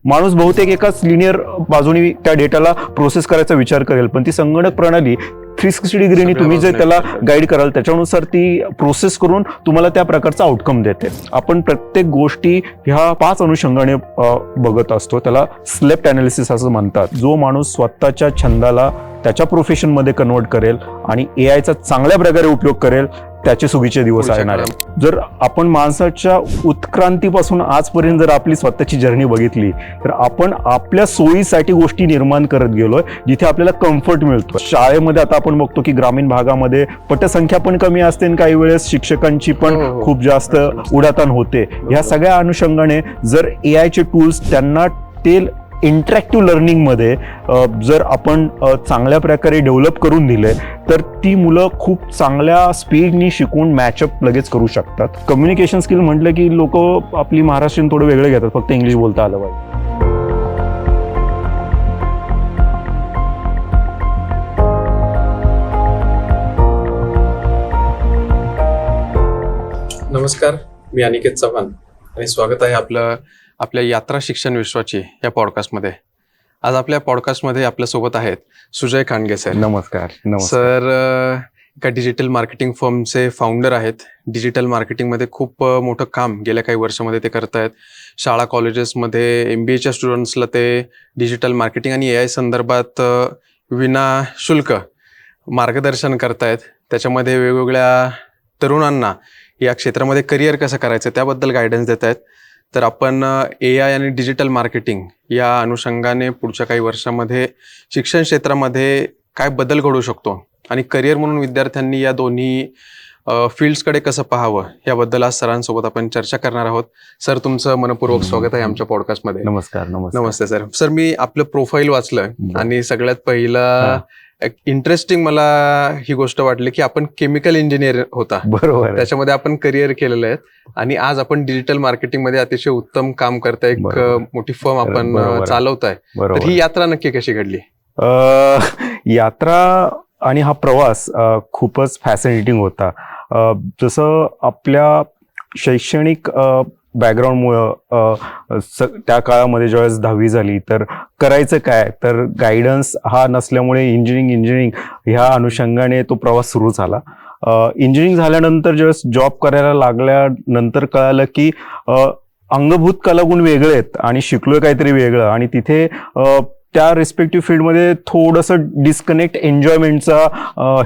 माणूस बहुतेक एकाच लिनियर बाजूने त्या डेटाला प्रोसेस करायचा विचार करेल, पण ती संगणक प्रणाली 360 डिग्रीनी तुम्ही जे त्याला गाईड कराल त्याच्यानुसार ती प्रोसेस करून तुम्हाला त्या प्रकारचा आउटकम देते. आपण प्रत्येक गोष्टी ह्या 5 अनुषंगाने बघत असतो. त्याला स्लेप्ट अनालिसिस असं म्हणतात. जो माणूस स्वतःच्या छंदाला त्याच्या प्रोफेशनमध्ये कन्वर्ट करेल आणि एआयचा चांगल्या प्रकारे उपयोग करेल, त्याचे सुगीचे दिवस येणार आहेत. जर आपण माणसाच्या उत्क्रांतीपासून आजपर्यंत जर आपली स्वतःची जर्नी बघितली तर आपण आपल्या सोयीसाठी गोष्टी निर्माण करत गेलोय, जिथे आपल्याला कम्फर्ट मिळतो. शाळेमध्ये आता आपण बघतो की ग्रामीण भागामध्ये पटसंख्या पण कमी असते आणि काही वेळेस शिक्षकांची पण खूप जास्त उडाताण होते. ह्या सगळ्या अनुषंगाने जर एआयचे टूल्स त्यांना ते इंटरॅक्टिव्ह लर्निंगमध्ये जर आपण चांगल्या प्रकारे डेव्हलप करून दिले तर ती मुलं खूप चांगल्या स्पीडनी शिकून मॅचअप लगेच करू शकतात. कम्युनिकेशन स्किल म्हटलं की लोक आपली महाराष्ट्रीयन थोडं वेगळे घेतात, फक्त इंग्लिश बोलता आलं पाहिजे. नमस्कार, मी अनिकेत चव्हाण आणि स्वागत आहे आपल्या यात्रा शिक्षण विश्वाची या पॉडकास्टमध्ये. आज आपल्या पॉडकास्टमध्ये आपल्यासोबत आहेत सुजय खांडगे सर. नमस्कार. सर एका डिजिटल मार्केटिंग फर्मचे फाउंडर आहेत. डिजिटल मार्केटिंगमध्ये खूप मोठं काम गेल्या काही वर्षामध्ये ते करत आहेत. शाळा कॉलेजेसमध्ये MBAच्या स्टुडंट्सला ते डिजिटल मार्केटिंग आणि AI संदर्भात विनाशुल्क मार्गदर्शन करतायत. त्याच्यामध्ये वेगवेगळ्या तरुणांना या क्षेत्रामध्ये करिअर कसं करायचं त्याबद्दल गायडन्स देत आहेत. तर आपण AI आणि डिजिटल मार्केटिंग या अनुषंगाने पुढच्या काही वर्षामध्ये शिक्षण क्षेत्रामध्ये काय बदल घडू शकतो आणि करिअर म्हणून विद्यार्थ्यांनी या दोन्ही फील्ड्सकडे कसं पाहावं याबद्दल आज सरांसोबत आपण चर्चा करणार आहोत. सर, तुमचं मनपूर्वक स्वागत आहे आमच्या पॉडकास्टमध्ये. नमस्कार. नमस्ते सर. सर, मी आपलं प्रोफाईल वाचलं आणि सगळ्यात पहिला इंटरेस्टिंग मला ही गोष्ट वाटली की आपण केमिकल इंजिनियर होता. बरोबर. त्याच्यामध्ये आपण करिअर केलेलं आहे आणि आज आपण डिजिटल मार्केटिंग मध्ये अतिशय उत्तम काम करताय. एक मोठी फर्म आपण चालवताय. तर ही यात्रा नक्की कशी घडली? यात्रा आणि हा प्रवास खूपच फॅसिनेटिंग होता. जसं आपल्या शैक्षणिक बॅकग्राऊंडमुळं त्या काळामध्ये ज्यावेळेस 10वी झाली तर करायचं काय, तर गायडन्स हा नसल्यामुळे इंजिनिअरिंग ह्या अनुषंगाने तो प्रवास सुरू झाला. इंजिनिअरिंग झाल्यानंतर ज्यावेळेस जॉब करायला लागल्यानंतर कळालं की अंगभूत कलागुण वेगळे आहेत आणि शिकलोय काहीतरी वेगळं, आणि तिथे त्या रिस्पेक्टिव्ह फील्डमध्ये थोडंसं डिस्कनेक्ट एन्जॉयमेंटचा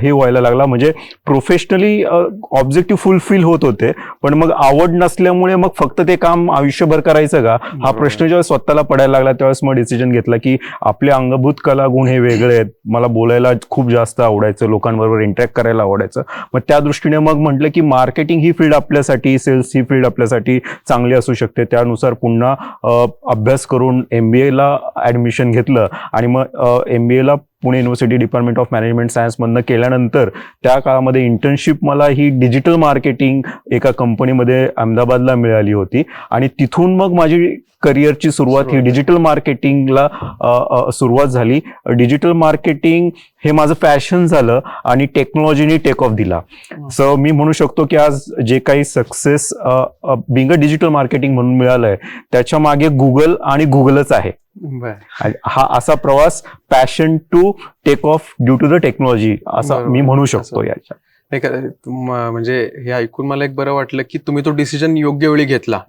हे व्हायला लागला. म्हणजे प्रोफेशनली ऑब्जेक्टिव्ह फुलफिल होत होते, पण मग आवड नसल्यामुळे मग फक्त ते काम आयुष्यभर करायचं का हा प्रश्न जेव्हा स्वतःला पडायला लागला त्यावेळेस मग डिसिजन घेतला की आपले अंगभूत कलागुण हे वेगळे आहेत. मला बोलायला खूप जास्त आवडायचं, लोकांबरोबर इंटरॅक्ट करायला आवडायचं. मग त्या दृष्टीने मग म्हटलं की मार्केटिंग ही फील्ड आपल्यासाठी, सेल्स ही फील्ड आपल्यासाठी चांगली असू शकते. त्यानुसार पुन्हा अभ्यास करून MBAला ऍडमिशन घेतलं आणि मग MBAला Pune university department of management science मधनं केल्यानंतर त्या काळामध्ये इंटर्नशिप मला ही डिजिटल मार्केटिंग एका कंपनीमध्ये अहमदाबादला मिळाली होती आणि तिथून मग माझी करिअरची सुरुवात ही डिजिटल मार्केटिंगला सुरुवात झाली. डिजिटल मार्केटिंग हे माझं पॅशन झालं आणि टेक्नॉलॉजीने टेक ऑफ दिला. सो मी म्हणू शकतो की आज जे काही success being a digital marketing म्हणून मिळालंय त्याच्या मागे गुगल आणि गुगलच आहे. हा असा प्रवास passion to take off due to the technology असा मी म्हणू शकतो. याच्या म्हणजे हे ऐकून मला एक बरं वाटलं की तुम्ही तो डिसिजन योग्य वेळी घेतला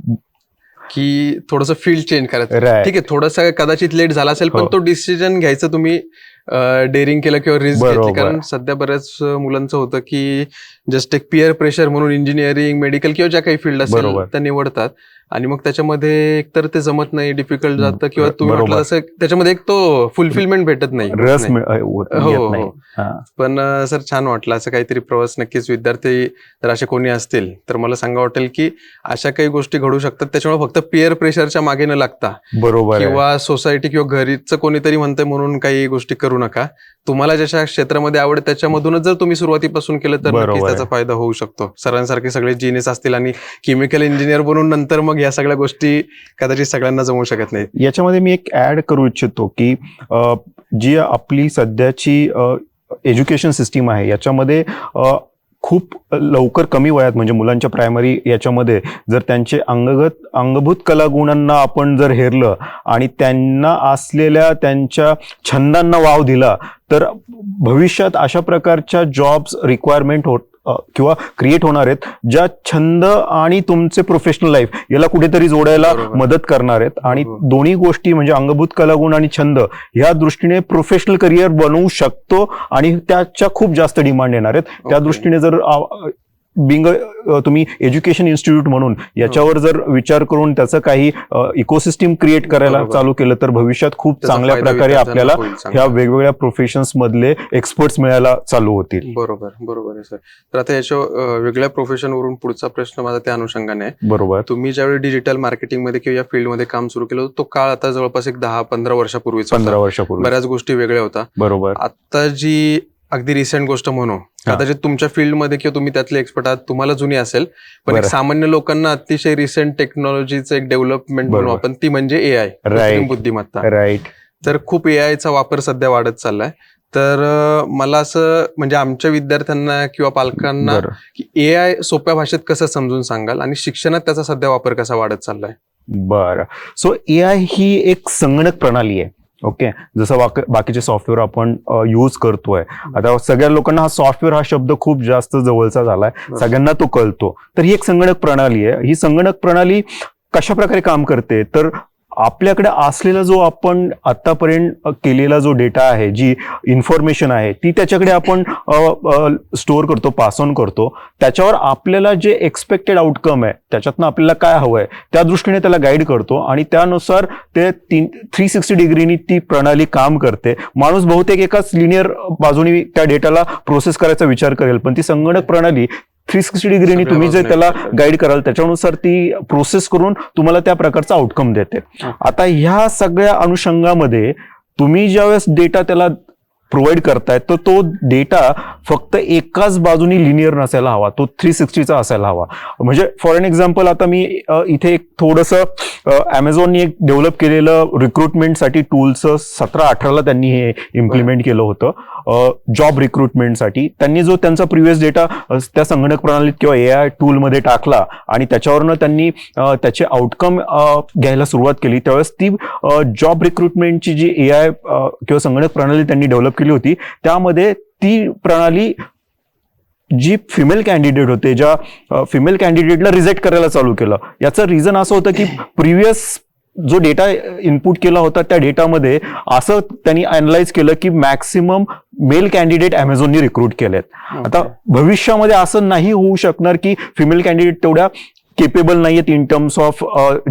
की थोडंसं फील्ड चेंज करायचं. ठीक आहे, थोडंसं कदाचित लेट झाला असेल, पण तो डिसिजन घ्यायचं तुम्ही डेअरिंग केलं किंवा रिस्क घेतली. कारण सध्या बऱ्याच मुलांचं होतं की जस्ट एक पिअर प्रेशर म्हणून इंजिनिअरिंग, मेडिकल किंवा ज्या काही फील्ड असेल त्या निवडतात आणि मग त्याच्यामध्ये एकतर ते जमत नाही, डिफिकल्ट जातं किंवा तुम्ही म्हटलं तसं त्याच्यामध्ये एक तो फुलफिलमेंट भेटत नाही. हो. पण सर, छान वाटलं. असं काहीतरी प्रवास नक्कीच विद्यार्थी जर असे कोणी असतील तर मला सांगा वाटेल की अशा काही गोष्टी घडू शकतात. त्याच्यामुळे फक्त पिअर प्रेशरच्या मागे न लागता किंवा सोसायटी किंवा घरीचं कोणीतरी म्हणतंय म्हणून काही गोष्टी करू नका. तुम्हाला ज्याच्या क्षेत्रामध्ये आवड त्याच्यामधूनच जर तुम्ही सुरुवातीपासून केलं तर नक्कीच त्याचा फायदा होऊ शकतो. सरांसारखे सगळे जीनियस असतील आणि केमिकल इंजिनियर बनून नंतर मग या सगळ्या गोष्टी कदाचित सगळ्यांना जमू शकत नाही. याच्यामध्ये मी एक ऍड करू इच्छितो की जी आपली सध्याची एज्युकेशन सिस्टीम आहे याच्यामध्ये खूप लवकर कमी वयात म्हणजे मुलांच्या प्रायमरी याच्यामध्ये जर त्यांचे अंगभूत कलागुणांना आपण जर हेरलं आणि त्यांना असलेल्या त्यांच्या छंदांना वाव दिला तर भविष्यात अशा प्रकारच्या जॉब्स रिक्वायरमेंट किंवा क्रिएट होणार आहेत ज्या छंद आणि तुमचे प्रोफेशनल लाईफ याला कुठेतरी जोडायला मदत करणार आहेत. आणि दोन्ही गोष्टी म्हणजे अंगभूत कलागुण आणि छंद ह्या दृष्टीने प्रोफेशनल करिअर बनवू शकतो आणि त्याच्या खूप जास्त डिमांड येणार आहेत. त्या दृष्टीने जर बिंग तुम्ही एज्युकेशन इन्स्टिट्यूट म्हणून याच्यावर जर विचार करून त्याचं काही इकोसिस्टम क्रिएट करायला चालू केलं तर भविष्यात खूप चांगल्या प्रकारे आपल्याला ह्या वेगवेगळ्या प्रोफेशन्स मधले एक्सपर्ट्स मिळायला चालू होतील. बरोबर आहे सर. तर आता याच्या वेगळ्या प्रोफेशन वरून पुढचा प्रश्न माझा त्या अनुषंगाने आहे. बरोबर. तुम्ही ज्यावेळी डिजिटल मार्केटिंग मध्ये किंवा या फील्डमध्ये काम सुरू केलं तो काळ आता जवळपास एक 10-15 वर्षापूर्वीचा 15 वर्षापूर्वी बऱ्याच गोष्टी वेगळ्या होता. बरोबर. आता जी अगदी रिसेंट गोष्ट म्हणू कदाचित तुमच्या फील्डमध्ये किंवा तुम्ही त्यातले एक्सपर्ट आहात तुम्हाला जुनी असेल पण एक सामान्य लोकांना अतिशय रिसेंट टेक्नॉलॉजीचं एक डेव्हलपमेंट म्हणू आपण ती म्हणजे AI कृत्रिम बुद्धिमत्ता. राईट. तर खूप AIचा वापर सध्या वाढत चाललाय. तर मला असं म्हणजे आमच्या विद्यार्थ्यांना किंवा पालकांना की AI सोप्या भाषेत कसं समजून सांगाल आणि शिक्षणात त्याचा सध्या वापर कसा वाढत चाललाय. बरं. सो AI ही एक संगणक प्रणाली आहे. ओके. जसं बाकीचे सॉफ्टवेअर आपण यूज करतोय आता सगळ्या लोकांना हा सॉफ्टवेअर हा शब्द खूप जास्त जवळचा झालाय सगळ्यांना तो कळतो. तर ही एक संगणक प्रणाली आहे. ही संगणक प्रणाली कशा प्रकारे काम करते तर आपल्याकडे असलेला जो आपण आतापर्यंत केलेला जो डेटा आहे जी इन्फॉर्मेशन आहे ती त्याच्याकडे आपण स्टोअर करतो पास ऑन करतो. त्याच्यावर आपल्याला जे एक्सपेक्टेड आउटकम आहे त्याच्यातनं आपल्याला काय हवंय त्या दृष्टीने त्याला गाईड करतो आणि त्यानुसार ते 360 डिग्रीनी ती प्रणाली काम करते. माणूस बहुतेक एकाच लिनियर बाजूनी त्या डेटाला प्रोसेस करायचा विचार करेल पण ती संगणक प्रणाली 360 डिग्रीनी तुम्ही जे त्याला गाईड कराल त्याच्यानुसार ती प्रोसेस करून तुम्हाला त्या प्रकारचा आउटकम देते. आता ह्या सगळ्या अनुषंगामध्ये तुम्ही ज्यावेळेस डेटा त्याला प्रोव्हाइड करताय तर तो डेटा फक्त एकाच बाजूनी लिनियर नसायला हवा तो 360चा असायला हवा. म्हणजे फॉर एन एक्झाम्पल आता मी इथे एक थोडंसं अमेझॉनने एक डेव्हलप केलेलं रिक्रुटमेंटसाठी टूलचं 17-18ला त्यांनी हे इम्प्लिमेंट केलं होतं जॉब रिक्रुटमेंटसाठी. त्यांनी जो त्यांचा प्रिव्हियस डेटा त्या संगणक प्रणालीत किंवा AI टूलमध्ये टाकला आणि त्याच्यावरनं त्यांनी त्याचे आउटकम घ्यायला सुरुवात केली त्यावेळेस ती जॉब रिक्रुटमेंटची जी AI किंवा संगणक प्रणाली त्यांनी डेव्हलप केली होती त्यामध्ये ती प्रणाली जी फिमेल कॅन्डिडेट होते ज्या फिमेल कॅन्डिडेटला रिजेक्ट करायला चालू केलं. याचं रिझन असं होतं की प्रिव्हियस जो डेटा इनपुट केला होता त्या डेटामध्ये असं त्यांनी अनालाइज केलं की मॅक्सिमम मेल कॅन्डिडेट अमेझॉननी रिक्रूट केलेत. आता भविष्यामध्ये असं नाही होऊ शकणार की फिमेल कॅन्डिडेट तेवढ्या केपेबल नाहीयेत इन टर्म्स ऑफ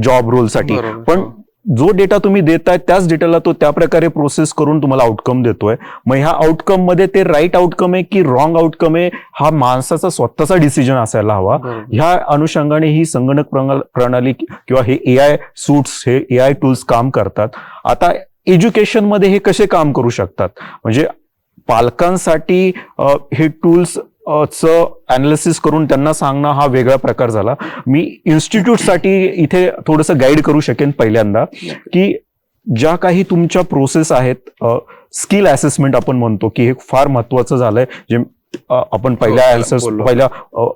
जॉब रोलसाठी पण जो डेटा तुम्ही देताय त्याच डेटाला तो त्या प्रकारे प्रोसेस करून तुम्हाला आउटकम देतोय. मग ह्या आउटकम मध्ये ते राईट आउटकम आहे की रॉंग आउटकम आहे हा माणसाचा स्वतःचा डिसिजन असायला हवा. ह्या अनुषंगाने ही संगणक प्रणाली किंवा हे AI सूट्स हे AI टूल्स काम करतात. आता एज्युकेशन मध्ये हे कसे काम करू शकतात म्हणजे पालकांसाठी हे टूल्स चं अनालिसिस करून त्यांना सांगणं हा वेगळा प्रकार झाला. मी इन्स्टिट्यूटसाठी इथे थोडंसं गाईड करू शकेन पहिल्यांदा की ज्या काही तुमच्या प्रोसेस आहेत स्किल असेसमेंट आपण म्हणतो की हे फार महत्वाचं झालंय जे आपण पहिल्या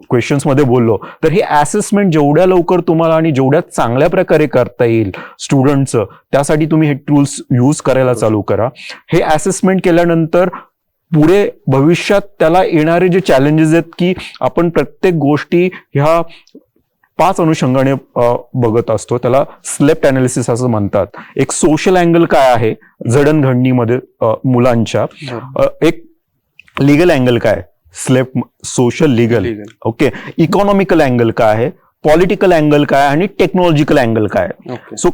क्वेश्चन्स मध्ये बोललो. तर हे असेसमेंट जेवढ्या लवकर तुम्हाला आणि जेवढ्या चांगल्या प्रकारे करता येईल स्टुडंटचं त्यासाठी तुम्ही हे टूल्स यूज करायला चालू करा. हे असेसमेंट केल्यानंतर पुढे भविष्यात त्याला येणारे जे चॅलेंजेस आहेत की आपण प्रत्येक गोष्टी ह्या 5 अनुषंगाने बघत असतो त्याला स्लेप्ट अनालिसिस असं म्हणतात. एक सोशल अँगल काय आहे जडणघडणीमध्ये मुलांच्या, एक लिगल अँगल काय slept social legal, okay, economical angle काय आहे, पॉलिटिकल अँगल काय आणि टेक्नॉलॉजिकल अँगल काय. सो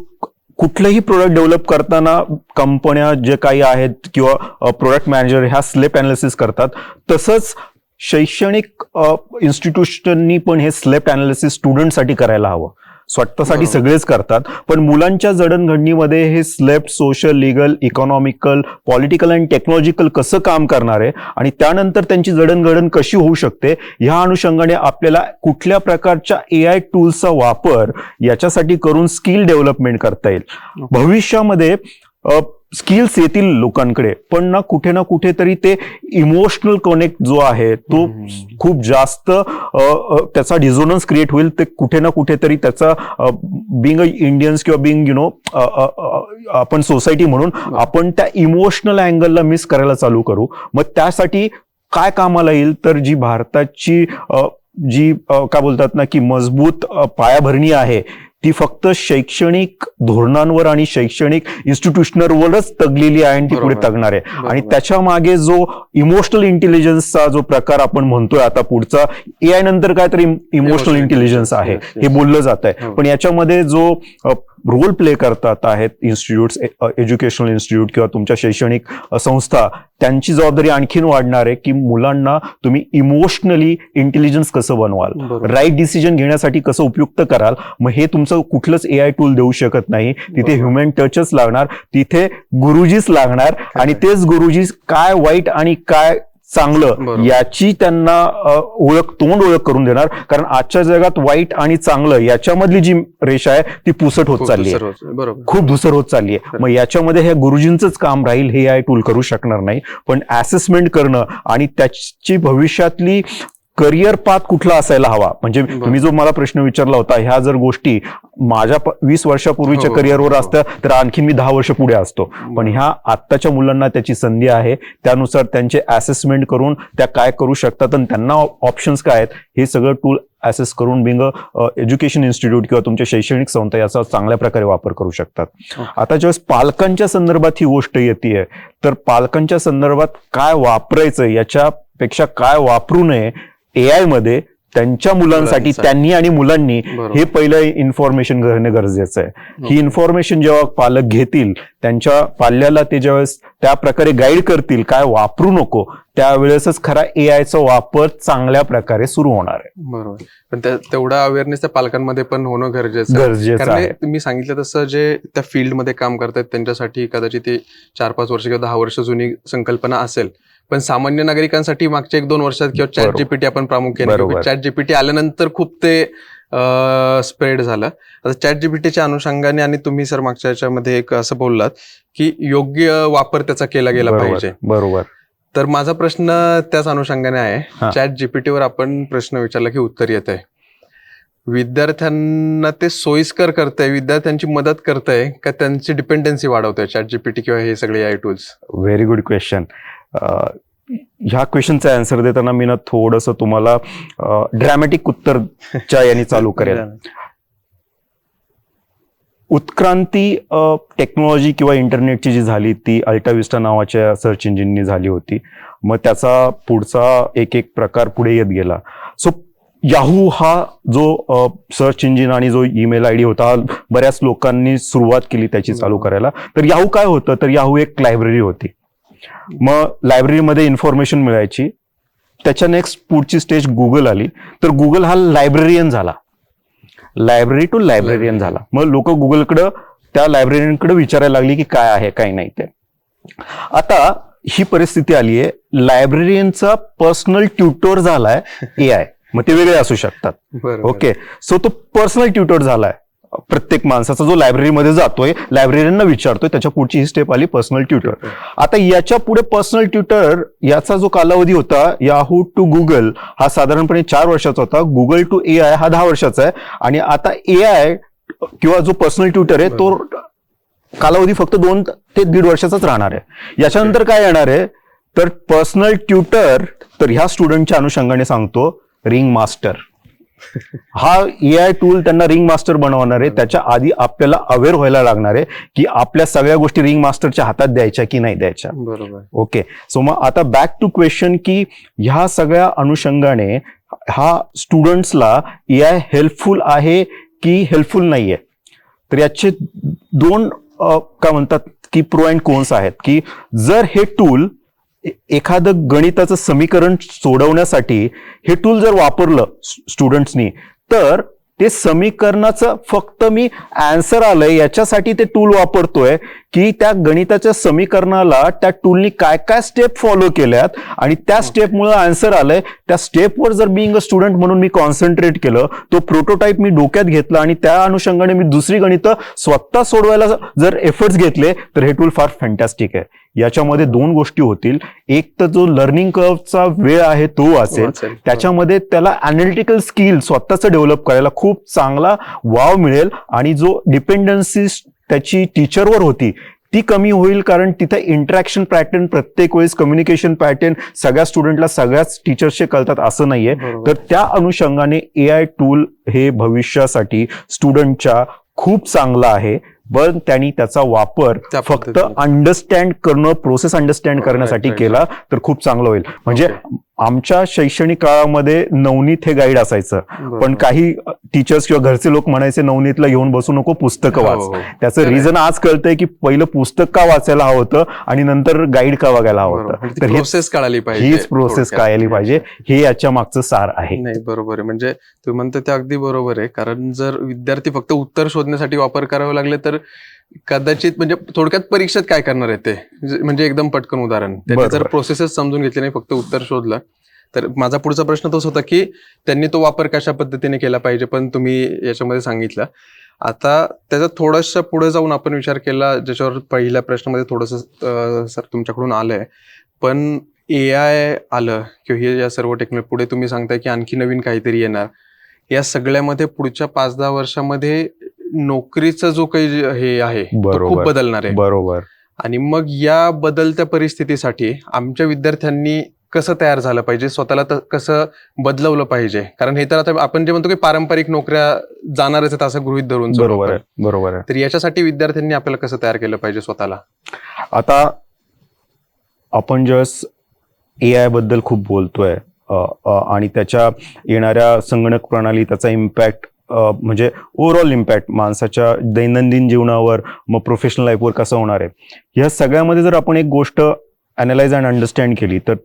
कुठलंही प्रोडक्ट डेव्हलप करताना कंपन्या जे काही आहेत किंवा प्रोडक्ट मॅनेजर ह्या स्लेप अनालिसिस करतात. तसंच शैक्षणिक इन्स्टिट्यूशननी पण हे स्लेप अनालिसिस स्टुडंटसाठी करायला हवं. स्वतःसाठी सगळेच करतात पण मुलांच्या जडणघडणीमध्ये हे slept social legal economical political आणि टेक्नॉलॉजिकल कसं काम करणार आहे आणि त्यानंतर त्यांची जडणघडण कशी होऊ शकते ह्या अनुषंगाने आपल्याला कुठल्या प्रकारच्या AI टूल्सचा वापर याच्यासाठी करून स्किल डेव्हलपमेंट करता येईल. भविष्यामध्ये स्किल्स येतील लोकांकडे, पण ना कुठे तरी ते इमोशनल कनेक्ट जो आहे तो खूप जास्त त्याचा डिझोनन्स क्रिएट होईल. ते कुठे तरी त्याचा बिंग अ इंडियन्स किंवा बिंग आपण सोसायटी म्हणून आपण त्या इमोशनल अँगलला मिस करायला चालू करू. मग त्यासाठी काय कामाला येईल, तर जी भारताची जी काय बोलतात ना की मजबूत पायाभरणी आहे ती फक्त शैक्षणिक धोरणांवर आणि शैक्षणिक इन्स्टिट्यूशनवरच तगलेली आहे आणि ती पुढे तगणार आहे. आणि त्याच्या मागे जो इमोशनल इंटेलिजन्सचा जो प्रकार आपण म्हणतोय आता पुढचा, AI नंतर काय तरी इमोशनल इंटेलिजन्स आहे हे बोललं जात आहे. पण याच्यामध्ये जो रोल प्ले करतात आहेत इन्स्टिट्यूट, एज्युकेशनल इन्स्टिट्यूट किंवा तुमच्या शैक्षणिक संस्था, त्यांची जबाबदारी आणखीन वाढणार आहे की मुलांना तुम्ही इमोशनली इंटेलिजन्स कसं बनवाल, राईट डिसिजन घेण्यासाठी कसं उपयुक्त कराल. मग हे तुमचं कुठलंच AI टूल देऊ शकत नाही. तिथे ह्युमन टचच लागणार, तिथे गुरुजीच लागणार. आणि तेच गुरुजी काय वाईट आणि काय चांगलं याची त्यांना तोंड ओळख करून देणार. कारण आजच्या जगात वाईट आणि चांगलं याच्यामधली जी रेषा आहे ती पुसट होत चालली आहे, खूप धुसर होत चालली आहे. मग याच्यामध्ये हे गुरुजींचंच काम राहील, हे AI टूल करू शकणार नाही. पण असेसमेंट करणं आणि त्याची भविष्यातली करिअर पाथ कुठला असायला हवा, म्हणजे तुम्ही जो मला प्रश्न विचारला होता, ह्या जर गोष्टी माझ्या 20 वर्षापूर्वीच्या करिअरवर असत्या तर आणखी मी 10 वर्ष पुढे असतो. पण ह्या आत्ताच्या मुलांना त्याची संधी आहे, त्यानुसार त्यांचे असेसमेंट करून त्या काय करू शकतात आणि त्यांना ऑप्शन्स काय आहेत हे सगळं टूल असेस करून बिंग एज्युकेशन इन्स्टिट्यूट किंवा तुमच्या शैक्षणिक संस्था याचा चांगल्या प्रकारे वापर करू शकतात. आता ज्यावेळेस पालकांच्या संदर्भात ही गोष्ट येते, तर पालकांच्या संदर्भात काय वापरायचं याच्यापेक्षा काय वापरू नये AI मध्ये त्यांच्या मुलांसाठी त्यांनी आणि मुलांनी हे पहिलं इन्फॉर्मेशन घेणं गरजेचं आहे. ही इन्फॉर्मेशन जेव्हा पालक घेतील, त्यांच्या पाल्याला ते ज्यावेळेस त्या प्रकारे गाईड करतील काय वापरू नको, त्यावेळेसच खरा AIचा वापर चांगल्या प्रकारे सुरू होणार आहे. बरोबर. पण तेवढा अवेअरनेस त्या पालकांमध्ये पण होणं गरजेचं आहे. तुम्ही सांगितलं तसं जे त्या फील्डमध्ये काम करतात त्यांच्यासाठी कदाचित ती 4-5 वर्ष किंवा 10 वर्ष जुनी संकल्पना असेल, पण सामान्य नागरिकांसाठी मागच्या 1-2 वर्षात किंवा ChatGPT आपण प्रामुख्याने ChatGPT आल्यानंतर खूप ते स्प्रेड झालं. आता ChatGPTच्या अनुषंगाने आणि तुम्ही सर मागच्या याच्यामध्ये एक असं बोललात की योग्य वापर त्याचा केला गेला पाहिजे. बरोबर. तर माझा प्रश्न त्याच अनुषंगाने आहे. ChatGPTवर आपण प्रश्न विचारला की उत्तर येत आहे, विद्यार्थ्यांना ते सोयीस्कर करतंय, विद्यार्थ्यांची मदत करतंय का त्यांची डिपेंडन्सी वाढवतंय ChatGPT किंवा हे सगळे AI tools? Very good question. ह्या क्वेश्चनचा आन्सर देताना मी ना थोडंसं तुम्हाला ड्रॅमॅटिक उत्तरच्या याने चालू करेल. उत्क्रांती टेक्नॉलॉजी किंवा इंटरनेटची जी झाली ती अल्टाविस्टा नावाच्या सर्च इंजिननी झाली होती. मग त्याचा पुढचा एक प्रकार पुढे येत गेला. सो याहू हा जो सर्च इंजिन आणि जो ईमेल ID होता, बऱ्याच लोकांनी सुरुवात केली त्याची चालू करायला. तर याहू काय होतं, तर याहू एक लायब्ररी होती. मग लायब्ररीमध्ये इन्फॉर्मेशन मिळायची. त्याच्या नेक्स्ट पुढची स्टेज गुगल आली. तर गुगल हा लायब्ररियन झाला, लायब्ररी टू लायब्ररियन झाला. मग लोक गुगलकडं त्या लायब्ररियनकडे विचारायला लागली की काय आहे काय नाही ते. आता ही परिस्थिती आली आहे, लायब्ररियनचा पर्सनल ट्युटर झालाय AI. मग ते वेगळे असू शकतात. ओके. सो तो पर्सनल ट्युटर झालाय प्रत्येक माणसाचा, जो लायब्ररीमध्ये जातोय, लायब्ररीयनना विचारतोय. त्याच्या पुढची ही स्टेप आली पर्सनल ट्युटर. आता याच्या पुढे पर्सनल ट्युटर याचा जो कालावधी होता, याहू टू गुगल हा साधारणपणे 4 वर्षाचा होता. गुगल टू AI हा 10 वर्षाचा आहे. आणि आता AI किंवा जो पर्सनल ट्युटर आहे तो कालावधी फक्त 2 ते 1.5 वर्षाचाच राहणार आहे. याच्यानंतर काय येणार आहे, तर पर्सनल ट्युटर, तर ह्या स्टुडंटच्या अनुषंगाने सांगतो, रिंग मास्टर. हा AI टूल त्यांना रिंग मास्टर बनवणार आहे. त्याच्या आधी आपल्याला अवेअर व्हायला लागणार आहे की आपल्या सगळ्या गोष्टी रिंग मास्टरच्या हातात द्यायच्या की नाही द्यायच्या. बरोबर. ओके. सो मग आता बॅक टू क्वेश्चन की ह्या सगळ्या अनुषंगाने हा स्टुडंट्सला AI हेल्पफुल आहे की हेल्पफुल नाहीये. तर याचे 2 काय म्हणतात की प्रो अँड कोन्स आहेत. की जर हे टूल एखादं गणिताचं समीकरण सोडवण्यासाठी हे टूल जर वापरलं स्टुडंट्सनी, तर ते समीकरणाचं फक्त मी आन्सर आलंय याच्यासाठी ते टूल वापरतोय की त्या गणिताच्या समीकरणाला त्या टूलनी काय काय स्टेप फॉलो केल्यात आणि त्या स्टेपमुळे आन्सर आलंय. त्या स्टेपवर जर बिईंग अ स्टुडंट म्हणून मी कॉन्सन्ट्रेट केलं, तो प्रोटोटाईप मी डोक्यात घेतला आणि त्या अनुषंगाने मी दुसरी गणितं स्वतः सोडवायला जर एफर्ट्स घेतले तर हे टूल फार फॅन्टॅस्टिक आहे. याच्यामध्ये दोन गोष्टी होतील. एक तर जो लर्निंग कर्वचा वेळ आहे तो वाचेल, त्याच्यामध्ये त्याला अॅनालिटिकल स्किल स्वतःच डेव्हलप करायला खूप चांगला वाव मिळेल आणि जो डिपेंडन्सी त्याची टीचरवर होती ती कमी होईल, कारण तिथे इंटरॅक्शन पॅटर्न प्रत्येक वेळेस कम्युनिकेशन पॅटर्न सगळ्या स्टुडंटला सगळ्याच टीचर्सचे कळतात असं नाहीये. तर त्या अनुषंगाने AI टूल हे भविष्यासाठी स्टुडंटच्या खूप चांगला आहे. पण त्यांनी त्याचा वापर फक्त अंडरस्टँड करणं, प्रोसेस अंडरस्टँड करण्यासाठी केला तर खूप चांगलं होईल. म्हणजे आमच्या शैक्षणिक काळामध्ये नवनीत हे गाईड असायचं, पण काही टीचर्स किंवा घरचे लोक म्हणायचे नवनीतला घेऊन बसू नको, पुस्तकं वाच. त्याचं रिझन आज कळतंय की पहिलं पुस्तक का वाचायला हवं होतं आणि नंतर गाईड का बघायला हवं होतं. तर प्रोसेस कळाली पाहिजे, हीच प्रोसेस कळायला पाहिजे, हे याच्या मागचं सार आहे. नाही बरोबर आहे. म्हणजे तुम्ही म्हणता ते अगदी बरोबर आहे. कारण जर विद्यार्थी फक्त उत्तर शोधण्यासाठी वापर करावे लागले तर कदाचित म्हणजे थोडक्यात परीक्षेत काय करणार आहे ते, म्हणजे एकदम पटकन उदाहरण, त्यांनी जर प्रोसेसेस समजून घेतले नाही, फक्त उत्तर शोधलं. तर माझा पुढचा प्रश्न तोच होता की त्यांनी तो वापर कशा पद्धतीने केला पाहिजे, पण तुम्ही याच्यामध्ये सांगितलं. आता त्याचा थोडासा पुढे जाऊन आपण विचार केला, ज्याच्यावर पहिल्या प्रश्नामध्ये थोडंसं सर तुमच्याकडून आलंय, पण AI आलं किंवा हे या सर्व टेक्नॉलॉजी पुढे तुम्ही सांगताय की आणखी नवीन काहीतरी येणार, या सगळ्यामध्ये पुढच्या 5-10 वर्षामध्ये नोकरीचा जो काही हे आहे तो खूप बदलणार आहे. बरोबर. आणि मग या बदलत्या परिस्थितीसाठी आमच्या विद्यार्थ्यांनी कसं तयार झालं पाहिजे, स्वतःला कसं बदलवलं पाहिजे? कारण हे तर आता आपण जे म्हणतो की पारंपरिक नोकऱ्या जाणारच आहेत असं गृहीत धरून. बरोबर आहे, बरोबर आहे. तर याच्यासाठी विद्यार्थ्यांनी आपल्याला कसं तयार केलं पाहिजे स्वतःला? आता आपण ज्यावेळेस AI बद्दल खूप बोलतोय आणि त्याच्या येणाऱ्या संगणक प्रणाली, त्याचा इम्पॅक्ट म्हणजे ओव्हरऑल इम्पॅक्ट माणसाच्या दैनंदिन जीवनावर, मग प्रोफेशनल लाईफवर कसं होणार आहे, ह्या सगळ्यामध्ये जर आपण एक गोष्ट अनालाइज अँड अंडरस्टँड केली तर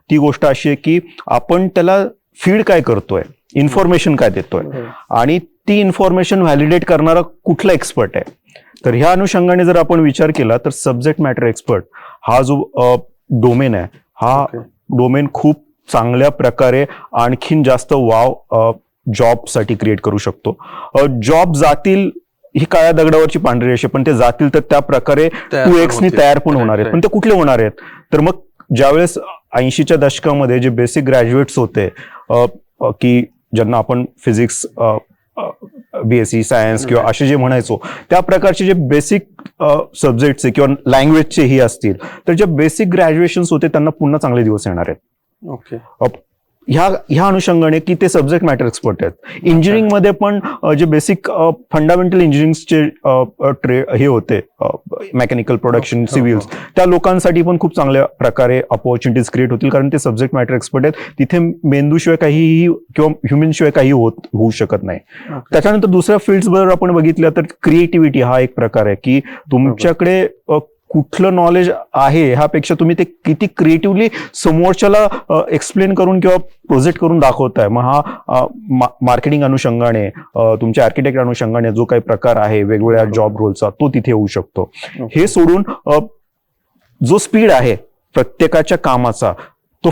ती गोष्ट अशी आहे की आपण त्याला फीड काय करतोय, इन्फॉर्मेशन काय देतोय आणि ती इन्फॉर्मेशन व्हॅलिडेट करणारा कुठला एक्सपर्ट आहे. तर ह्या अनुषंगाने जर आपण विचार केला तर सब्जेक्ट मॅटर एक्सपर्ट हा जो डोमेन आहे, हा डोमेन खूप चांगल्या प्रकारे आणखीन जास्त वाव जॉबसाठी क्रिएट करू शकतो. जॉब जातील ही काळ्या दगडावरची पांढरी रेषा, पण ते जातील तर त्या प्रकारे 2x नी तयार पण होणार आहेत. पण ते कुठले होणार आहेत? तर मग ज्यावेळेस 80च्या दशकामध्ये जे बेसिक ग्रॅज्युएट्स होते की ज्यांना आपण फिजिक्स, BSc सायन्स किंवा असे जे म्हणायचो, त्या प्रकारचे जे बेसिक सब्जेक्टचे किंवा लँग्वेजचे ही असतील, तर जे बेसिक ग्रॅज्युएशन्स होते त्यांना पुन्हा चांगले दिवस येणार आहेत. ओके. ह्या अनुषंगाने की ते सब्जेक्ट मॅटर एक्सपर्ट आहेत. इंजिनिअरिंग मध्ये पण जे बेसिक फंडामेंटल इंजिनिअरिंगचे हे होते, मेकॅनिकल प्रोडक्शन, सिव्हिल्स, त्या लोकांसाठी पण खूप चांगल्या प्रकारे अपॉर्च्युनिटीज क्रिएट होतील, कारण ते सब्जेक्ट मॅटर एक्सपर्ट आहेत. तिथे मेंदूशिवाय काहीही किंवा ह्युमनशिवाय काही होऊ शकत नाही. त्याच्यानंतर दुसऱ्या फील्ड्स बरोबर आपण बघितलं तर क्रिएटिव्हिटी हा एक प्रकार आहे की तुमच्याकडे कुठलं नॉलेज आहे ह्यापेक्षा तुम्ही ते किती क्रिएटिव्हली समोरच्याला एक्सप्लेन करून किंवा प्रोजेक्ट करून दाखवताय. मग हा मार्केटिंग अनुषंगाने, तुमच्या आर्किटेक्ट अनुषंगाने जो काही प्रकार आहे वेगवेगळ्या जॉब रोलचा, तो तिथे होऊ शकतो. हे सोडून जो स्पीड आहे प्रत्येकाच्या कामाचा, तो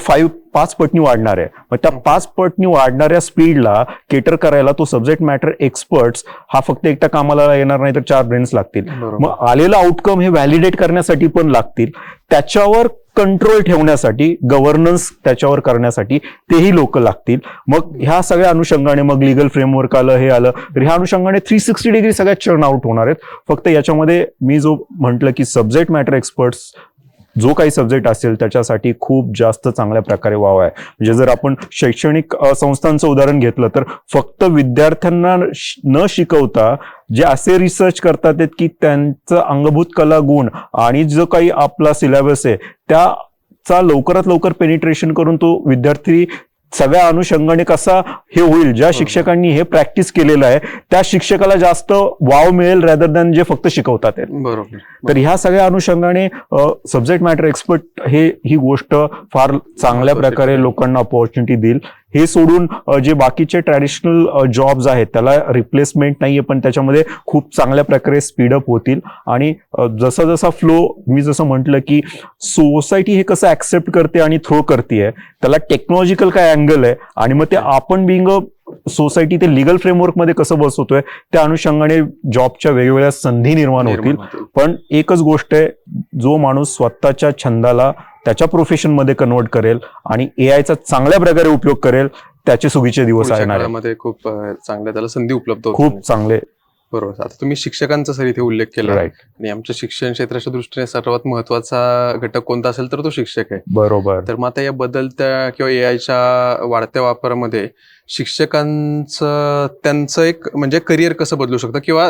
5 पटनी वाढणार आहे. मग त्या 5 पटनी वाढणाऱ्या स्पीडला केटर करायला तो सब्जेक्ट मॅटर एक्सपर्ट्स हा फक्त एकटा कामाला येणार नाही, तर 4 ब्रेन्स लागतील. मग आलेला आउटकम हे व्हॅलिडेट करण्यासाठी पण लागतील, त्याच्यावर कंट्रोल ठेवण्यासाठी, गव्हर्नन्स त्याच्यावर करण्यासाठी तेही लोक लागतील. मग ह्या सगळ्या अनुषंगाने मग लिगल फ्रेमवर्क आलं, हे आलं, तर ह्या अनुषंगाने 360 डिग्री सगळ्यात चर्न आउट होणार आहेत. फक्त याच्यामध्ये मी जो म्हटलं की सब्जेक्ट मॅटर एक्सपर्ट्स जो काही सब्जेक्ट असेल त्याच्यासाठी खूप जास्त चांगल्या प्रकारे वाव आहे. म्हणजे जर आपण शैक्षणिक संस्थांचं उदाहरण घेतलं तर फक्त विद्यार्थ्यांना न शिकवता जे असे रिसर्च करतात की त्यांचं अंगभूत कला गुण आणि जो काही आपला सिलेबस आहे त्याचा लवकरात लवकर पेनिट्रेशन करून तो विद्यार्थी सगळ्या अनुषंगाने कसा हे होईल, ज्या शिक्षकांनी हे प्रॅक्टिस केलेलं आहे त्या शिक्षकाला जास्त वाव मिळेल रॅदर दॅन जे फक्त शिकवतात. बरोबर. तर ह्या सगळ्या अनुषंगाने सब्जेक्ट मॅटर एक्सपर्ट ही गोष्ट फार चांगल्या प्रकारे लोकांना अपॉर्च्युनिटी देईल, हे सोडून जे बाकीचे ट्रॅडिशनल जॉब्स आहेत त्याला रिप्लेसमेंट नाहीये, पण त्याच्यामध्ये खूप चांगल्या प्रकारे स्पीडअप होतील. आणि जसा जसा फ्लो, मी जसं म्हटलं की सोसायटी हे कसं ऍक्सेप्ट करते आणि थ्रो करते, त्याला टेक्नॉलॉजिकल काय अँगल आहे आणि मग ते आपण बिंग सोसायटी ते लिगल फ्रेमवर्क मध्ये कसं बसवतोय त्या अनुषंगाने जॉबच्या वेगवेगळ्या संधी निर्माण होतील. पण एकच गोष्ट आहे, जो माणूस स्वतःच्या छंदाला त्याच्या प्रोफेशन मध्ये कन्वर्ट करेल आणि एआयचा चांगल्या प्रकारे उपयोग करेल, त्याचे सुगीचे दिवस येणार आहेत. खूप चांगल्या त्याला संधी उपलब्ध होतील. खूप चांगले. बरोबर. आता तुम्ही शिक्षकांचा सर इथे उल्लेख केला, आणि आमच्या शिक्षण क्षेत्राच्या दृष्टीने सर्वात महत्वाचा घटक कोणता असेल तर तो शिक्षक आहे. बरोबर. तर मग आता या बदलत्या किंवा एआयच्या वाढत्या वापरामध्ये शिक्षकांचं त्यांचं एक म्हणजे करिअर कसं बदलू शकतं, किंवा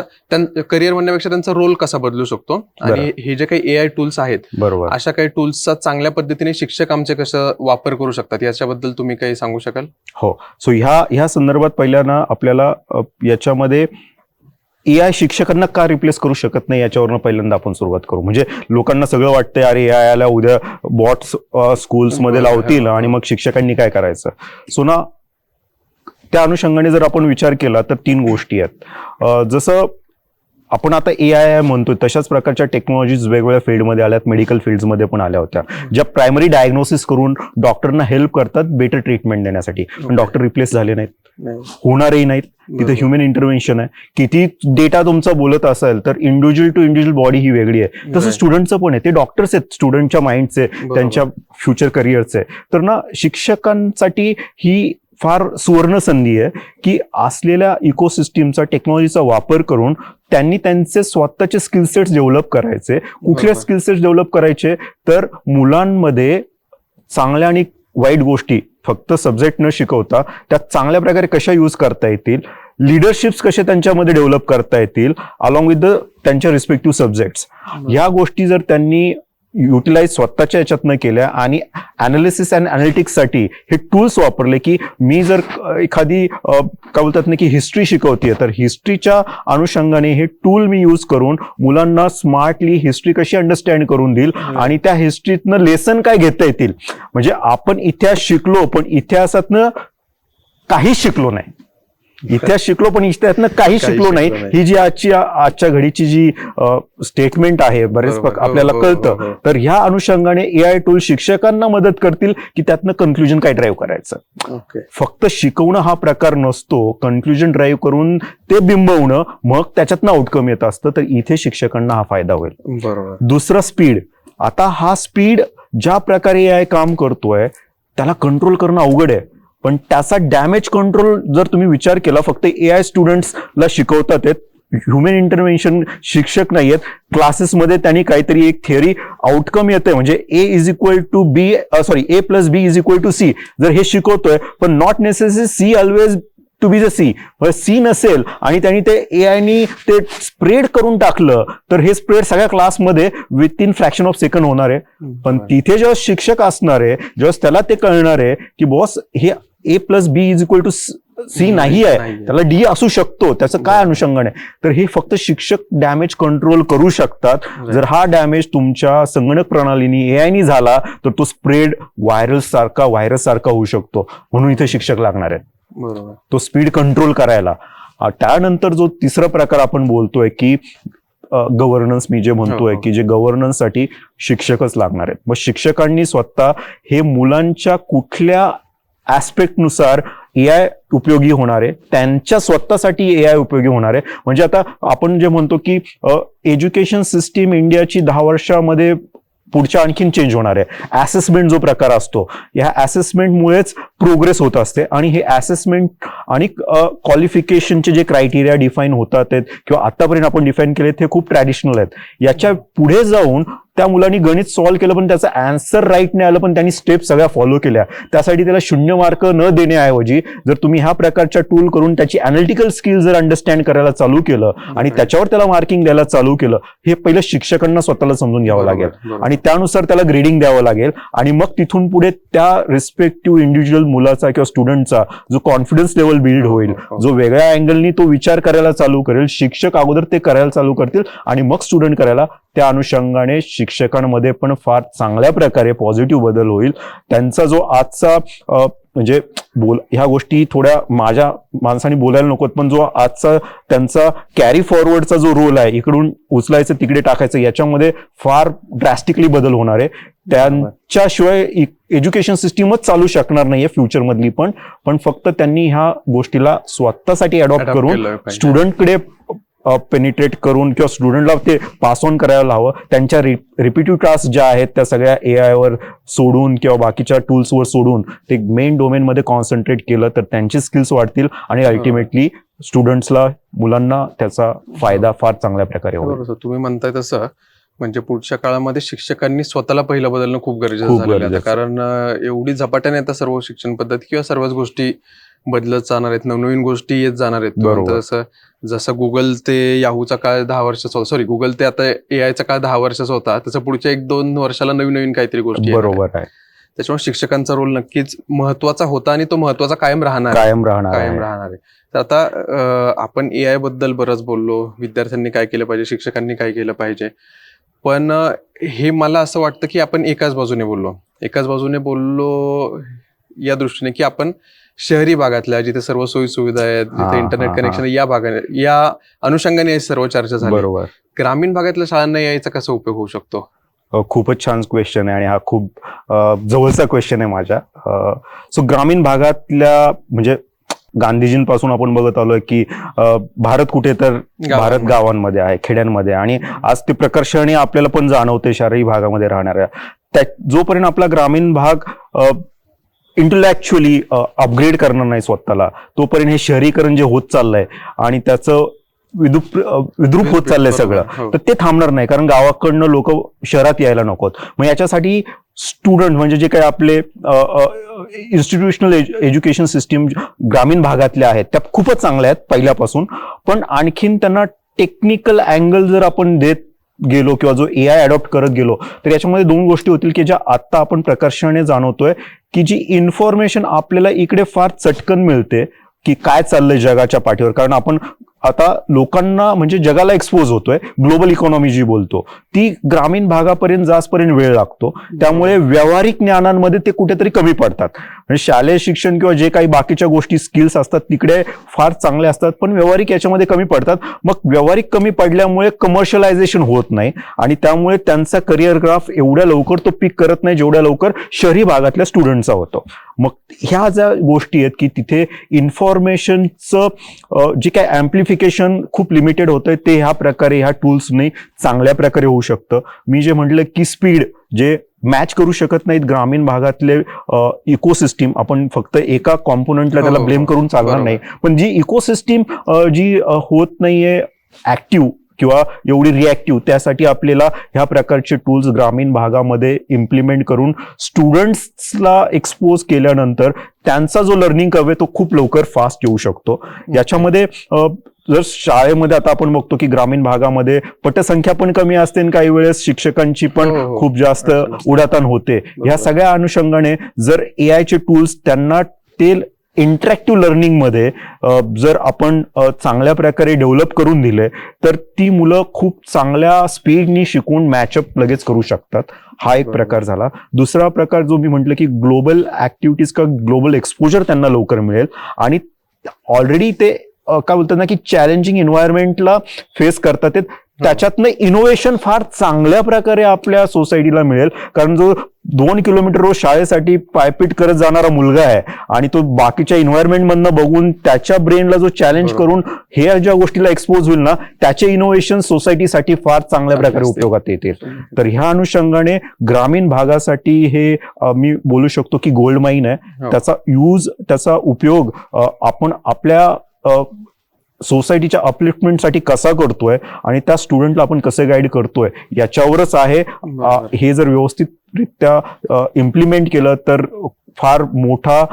करिअर म्हणण्यापेक्षा त्यांचा रोल कसा बदलू शकतो, आणि हे जे काही एआय टूल्स आहेत, बरोबर, अशा काही टूल्सचा चांगल्या पद्धतीने शिक्षक आमचे कसं वापर करू शकतात, याच्याबद्दल तुम्ही काही सांगू शकाल? हो. सो ह्या संदर्भात पहिल्यांदा आपल्याला याच्यामध्ये एआय शिक्षकांना का रिप्लेस करू शकत नाही याच्यावरनं पहिल्यांदा आपण सुरुवात करू. म्हणजे लोकांना सगळं वाटतंय अरे एआय ला उद्या बॉट्स स्कूल्समध्ये लावतील आणि मग शिक्षकांनी काय करायचं. सो ना त्या अनुषंगाने जर आपण विचार केला तर 3 गोष्टी आहेत. जसं आपण आता एआय म्हणतोय तशाच प्रकारच्या टेक्नॉलॉजीज वेगवेगळ्या फील्डमध्ये आल्यात, मेडिकल फील्डमध्ये पण आल्या होत्या, ज्या प्रायमरी डायग्नोसिस करून डॉक्टरना हेल्प करतात बेटर ट्रीटमेंट देण्यासाठी. पण डॉक्टर रिप्लेस झाले नाहीत, होणारही नाहीत. तिथे ह्युमन इंटरव्हेन्शन आहे. किती डेटा तुमचा बोलत असेल तर इंडिव्हिज्युअल टू इंडिव्हिज्युअल बॉडी ही वेगळी आहे. तसं स्टुडंटचं पण आहे. ते डॉक्टर्स आहेत स्टुडंटच्या माइंडचे, त्यांच्या फ्युचर करिअरचे. तर ना शिक्षकांसाठी ही फार सुवर्ण संधी आहे की असलेल्या इकोसिस्टीमचा, टेक्नॉलॉजीचा वापर करून त्यांनी त्यांचे स्वतःचे स्किलसेट्स डेव्हलप करायचे. कुठल्या स्किलसेट्स डेव्हलप करायचे तर मुलांमध्ये चांगल्या आणि वाईट गोष्टी फक्त सब्जेक्ट न शिकवता त्या चांगल्या प्रकारे कशा यूज करता येतील, लिडरशिप्स कसे त्यांच्यामध्ये डेव्हलप करता येतील अलॉंग विथ त्यांच्या रिस्पेक्टिव्ह सब्जेक्ट्स. ह्या गोष्टी जर त्यांनी युटिलाइज स्वतःच्या याच्यातनं केल्या आणि अनालिसिस अँड अनालिटिक्ससाठी हे टूल्स वापरले, की मी जर एखादी काय बोलतात ना की हिस्ट्री शिकवते तर हिस्ट्रीच्या अनुषंगाने हे टूल मी यूज करून मुलांना स्मार्टली हिस्ट्री कशी अंडरस्टँड करून देईल आणि त्या हिस्ट्रीतनं लेसन काय घेता येतील. म्हणजे आपण इतिहास शिकलो पण इतिहासातनं काहीच शिकलो नाही, इतिहास शिकलो पण इतिहासातनं काही शिकलो नाही. ही जी आजच्या घडीची जी स्टेटमेंट आहे बरेच आपल्याला कळतं. तर ह्या अनुषंगाने एआय टूल शिक्षकांना मदत करतील की त्यातनं कन्क्लुजन काय ड्राईव्ह करायचं. फक्त शिकवणं हा प्रकार नसतो, कन्क्लुजन ड्राईव्ह करून ते बिंबवणं, मग त्याच्यातनं आउटकम येत असतं. तर इथे शिक्षकांना हा फायदा होईल. बरोबर. दुसरा स्पीड. आता हा स्पीड ज्या प्रकारे एआय काम करतोय त्याला कंट्रोल करणं अवघड आहे, पण त्याचा डॅमेज कंट्रोल जर तुम्ही विचार केला, फक्त एआय स्टुडंट्सला शिकवतात, ह्युमन इंटरव्हेन्शन शिक्षक नाहीयेत. क्लासेसमध्ये त्यांनी काहीतरी एक थिअरी आउटकम येतंय, म्हणजे A plus B is equal to C जर हे शिकवतोय, पण not necessary C always to be the C नसेल आणि त्यांनी ते एआयनी ते स्प्रेड करून टाकलं तर हे स्प्रेड सगळ्या क्लासमध्ये with in fraction of second होणार आहे. पण तिथे जेव्हा शिक्षक असणार आहे, जेव्हा त्याला ते कळणार आहे की बॉस हे A plus B is equal to C नाही आहे, त्याला डी असू शकतो, त्याचं काय अनुषंगण आहे, तर हे फक्त शिक्षक डॅमेज कंट्रोल करू शकतात. जर हा डॅमेज तुमच्या संगणक प्रणालीने एआयनी झाला तर तो स्प्रेड व्हायरस सारखा होऊ शकतो. म्हणून इथे शिक्षक लागणार आहेत. बरोबर. तो स्पीड कंट्रोल करायला. त्यानंतर जो तिसरा प्रकार आपण बोलतोय की गव्हर्नन्स, मी जे म्हणतोय की जे गव्हर्नन्ससाठी शिक्षकच लागणार आहेत. मग शिक्षकांनी स्वतः हे मुलांच्या कुठल्या ऍस्पेक्टनुसार एआय उपयोगी होणार आहे, त्यांच्या स्वतःसाठी एआय उपयोगी होणार आहे. म्हणजे आता आपण जे म्हणतो की एज्युकेशन सिस्टीम इंडियाची 10 वर्षामध्ये पुढच्या आणखीन चेंज होणार आहे. असेसमेंट जो प्रकार असतो, या असेसमेंटमुळेच प्रोग्रेस होत असते आणि हे असेसमेंट आणि क्वालिफिकेशनचे जे क्रायटेरिया डिफाईन होतात किंवा आतापर्यंत आपण डिफाईन केलेत हे खूप ट्रॅडिशनल आहेत. याच्या पुढे जाऊन त्या मुलांनी गणित सॉल्व्ह केलं पण त्याचं आन्सर राईट नाही आलं, पण त्यांनी स्टेप सगळ्या फॉलो केल्या. त्यासाठी त्याला 0 मार्क न देण्याऐवजी जर तुम्ही ह्या प्रकारच्या टूल करून त्याची अनालिटिकल स्किल जर अंडरस्टँड करायला चालू केलं आणि त्याच्यावर त्याला मार्किंग द्यायला चालू केलं, हे पहिलं शिक्षकांना स्वतःला समजून घ्यावं लागेल आणि त्यानुसार त्याला ग्रेडिंग द्यावं लागेल. आणि मग तिथून पुढे त्या रिस्पेक्टिव्ह इंडिव्हिज्युअल मुलाचा किंवा स्टुडंटचा जो कॉन्फिडन्स लेवल बिल्ड होईल, जो वेगळ्या अँगलनी तो विचार करायला चालू करेल, शिक्षक अगोदर ते करायला चालू करतील आणि मग स्टुडंट करायला, त्या अनुषंगाने शिक्षकांमध्ये पण फार चांगल्या प्रकारे पॉझिटिव्ह बदल होईल. त्यांचा जो आजचा म्हणजे ह्या गोष्टी थोड्या माझ्या माणसाने बोलायला नकोत, पण जो आजचा त्यांचा कॅरी फॉरवर्डचा जो रोल आहे, इकडून उचलायचं तिकडे टाकायचं, याच्यामध्ये फार ड्रॅस्टिकली बदल होणार आहे. त्यांच्याशिवाय एज्युकेशन सिस्टीमच चालू शकणार नाहीये फ्युचर मधली. पण फक्त त्यांनी ह्या गोष्टीला स्वतःसाठी अडॉप्ट करून स्टुडंटकडे पेनिट्रेट करून किंवा स्टुडंटला ते पास ऑन करायला हवं. त्यांच्या रिपिटेटिव्ह टास्क ज्या आहेत त्या सगळ्या AI वर सोडून किंवा बाकीच्या टूल्सवर सोडून ते मेन डोमेनमध्ये कॉन्सन्ट्रेट केलं तर त्यांचे स्किल्स वाढतील आणि अल्टिमेटली स्टुडंट्सला, मुलांना त्याचा फायदा फार चांगल्या प्रकारे होईल. तुम्ही म्हणताय तसं म्हणजे पुढच्या काळामध्ये शिक्षकांनी स्वतःला पहिलं बदलणं खूप गरजेचं झालेलं आहे. कारण एवढी झपाट्याने आता सर्व शिक्षण पद्धती किंवा सर्वच गोष्टी बदलत जाणार आहेत, नवनवीन गोष्टी येत जाणार आहेत. जसं गुगल ते याहूचा काळ 10 वर्षाचा होता, गुगल ते आता AIचा काळ 10 वर्षाचा होता, तसं पुढच्या 1-2 वर्षाला नवीन काहीतरी गोष्टी बरोबर आहे. त्याच्यामुळे शिक्षकांचा रोल नक्कीच महत्वाचा होता आणि तो महत्वाचा कायम राहणार आहे. तर आता आपण AI बद्दल बरंच बोललो, विद्यार्थ्यांनी काय केलं पाहिजे, शिक्षकांनी काय केलं पाहिजे, पण हे मला असं वाटतं की आपण एकाच बाजूने बोललो या दृष्टीने की आपण शहरी भागातल्या जिथे सर्व सोयी सुविधा आहेत, जिथे इंटरनेट कनेक्शन या या अनुषंगाने सर्व चर्चा झाली. बरोबर. ग्रामीण भागातल्या शाळांना याचा कसा उपयोग होऊ शकतो? खूपच छान क्वेश्चन आहे आणि हा खूप जवळचा क्वेश्चन आहे माझ्या. सो ग्रामीण भागातल्या म्हणजे गांधीजींपासून आपण बघत आलोय की भारत कुठे तर भारत गावांमध्ये आहे, खेड्यांमध्ये, आणि आज ते प्रकर्षाने आपल्याला पण जाणवते शहरी भागामध्ये राहणाऱ्या. जोपर्यंत आपला ग्रामीण भाग इंटेलेक्च्युअली अपग्रेड करणार नाही स्वतःला, तोपर्यंत हे शहरीकरण जे होत चाललंय आणि त्याचं विद्रूप होत चाललंय सगळं, तर ते थांबणार नाही. कारण गावाकडनं लोक शहरात यायला नकोत. मग याच्यासाठी स्टुडंट म्हणजे जे काही आपले इन्स्टिट्यूशनल एज्युकेशन सिस्टीम ग्रामीण भागातल्या आहेत त्या खूपच चांगल्या आहेत पहिल्यापासून, पण आणखीन त्यांना टेक्निकल अँगल जर आपण देत गेलो किंवा जो AI अडॉप्ट करत गेलो तर याच्यामध्ये 2 गोष्टी होतील की ज्या आता आपण प्रकर्षाने जाणवतोय की जी इन्फॉर्मेशन आपल्याला इकडे फार चटकन मिळते की काय चाललंय जगाच्या पाठीवर. कारण आपण आता लोकांना म्हणजे जगाला एक्सपोज होतोय, ग्लोबल इकॉनॉमी जी बोलतो ती ग्रामीण भागापर्यंत जासपर्यंत वेळ लागतो. त्यामुळे व्यावहारिक ज्ञानांमध्ये ते कुठेतरी कमी पडतात. म्हणजे शालेय शिक्षण किंवा जे काही बाकीच्या गोष्टी स्किल्स असतात तिकडे फार चांगले असतात, पण व्यावहारिक याच्यामध्ये कमी पडतात. मग व्यावहारिक कमी पडल्यामुळे कमर्शियलायझेशन होत नाही आणि त्यामुळे त्यांचा करिअर ग्राफ एवढ्या लवकर तो पिक करत नाही जेवढ्या लवकर शहरी भागातल्या स्टुडंटचा होतो. मग ह्या ज्या गोष्टी आहेत की तिथे इन्फॉर्मेशनचं जे काय ॲम्प्लिफिकेशन खूप लिमिटेड होतंय ते ह्या प्रकारे ह्या टूल्सने चांगल्या प्रकारे होऊ शकतं. मी जे म्हटलं की स्पीड जे मॅच करू शकत नाहीत ग्रामीण भागातले इकोसिस्टीम, आपण फक्त एका कॉम्पोनंटला त्याला ब्लेम करून चालणार नाही, पण जी इकोसिस्टीम जी होत नाहीये ऍक्टिव्ह किंवा एवढी रिॲक्टिव्ह, त्यासाठी आपल्याला ह्या प्रकारचे टूल्स ग्रामीण भागामध्ये इम्प्लिमेंट करून स्टुडंट्सला एक्सपोज केल्यानंतर त्यांचा जो लर्निंग कर्व आहे तो खूप लवकर फास्ट येऊ शकतो. याच्यामध्ये जर शाळेमध्ये आता आपण बघतो की ग्रामीण भागामध्ये पटसंख्या पण कमी असते आणि काही वेळेस शिक्षकांची पण खूप जास्त उडाताण होते. ह्या सगळ्या अनुषंगाने जर AIचे टूल्स त्यांना ते इंटरॅक्टिव्ह लर्निंग मध्ये जर आपण चांगल्या प्रकारे डेव्हलप करून दिले तर ती मुलं खूप चांगल्या स्पीडनी शिकून मॅचअप लगेच करू शकतात. हा एक प्रकार झाला. दुसरा प्रकार जो मी म्हटलं की ग्लोबल ऍक्टिव्हिटीज का ग्लोबल एक्सपोजर त्यांना लवकर मिळेल आणि ऑलरेडी ते काय बोलतात ना की चॅलेंजिंग एन्व्हायरमेंटला फेस करतात, त्याच्यातनं इनोव्हेशन फार चांगल्या प्रकारे आपल्या सोसायटीला मिळेल. कारण जो 2 किलोमीटर रोज शाळेसाठी पायपीट करत जाणारा मुलगा आहे आणि तो बाकीच्या इन्व्हायरमेंट मधनं बघून त्याच्या ब्रेनला जो चॅलेंज करून हे ज्या गोष्टीला एक्सपोज होईल ना त्याचे इनोव्हेशन सोसायटीसाठी फार चांगल्या प्रकारे उपयोगात येतील. तर ह्या अनुषंगाने ग्रामीण भागासाठी हे मी बोलू शकतो की गोल्ड माईन आहे. त्याचा यूज, त्याचा उपयोग आपण आपल्या सोसायटीच्या अपलिफ्टमेंटसाठी कसा करतोय आणि त्या स्टुडंटला आपण कसे गाईड करतोय याच्यावरच आहे. हे जर व्यवस्थितरित्या इम्प्लिमेंट केलं तर फार मोठा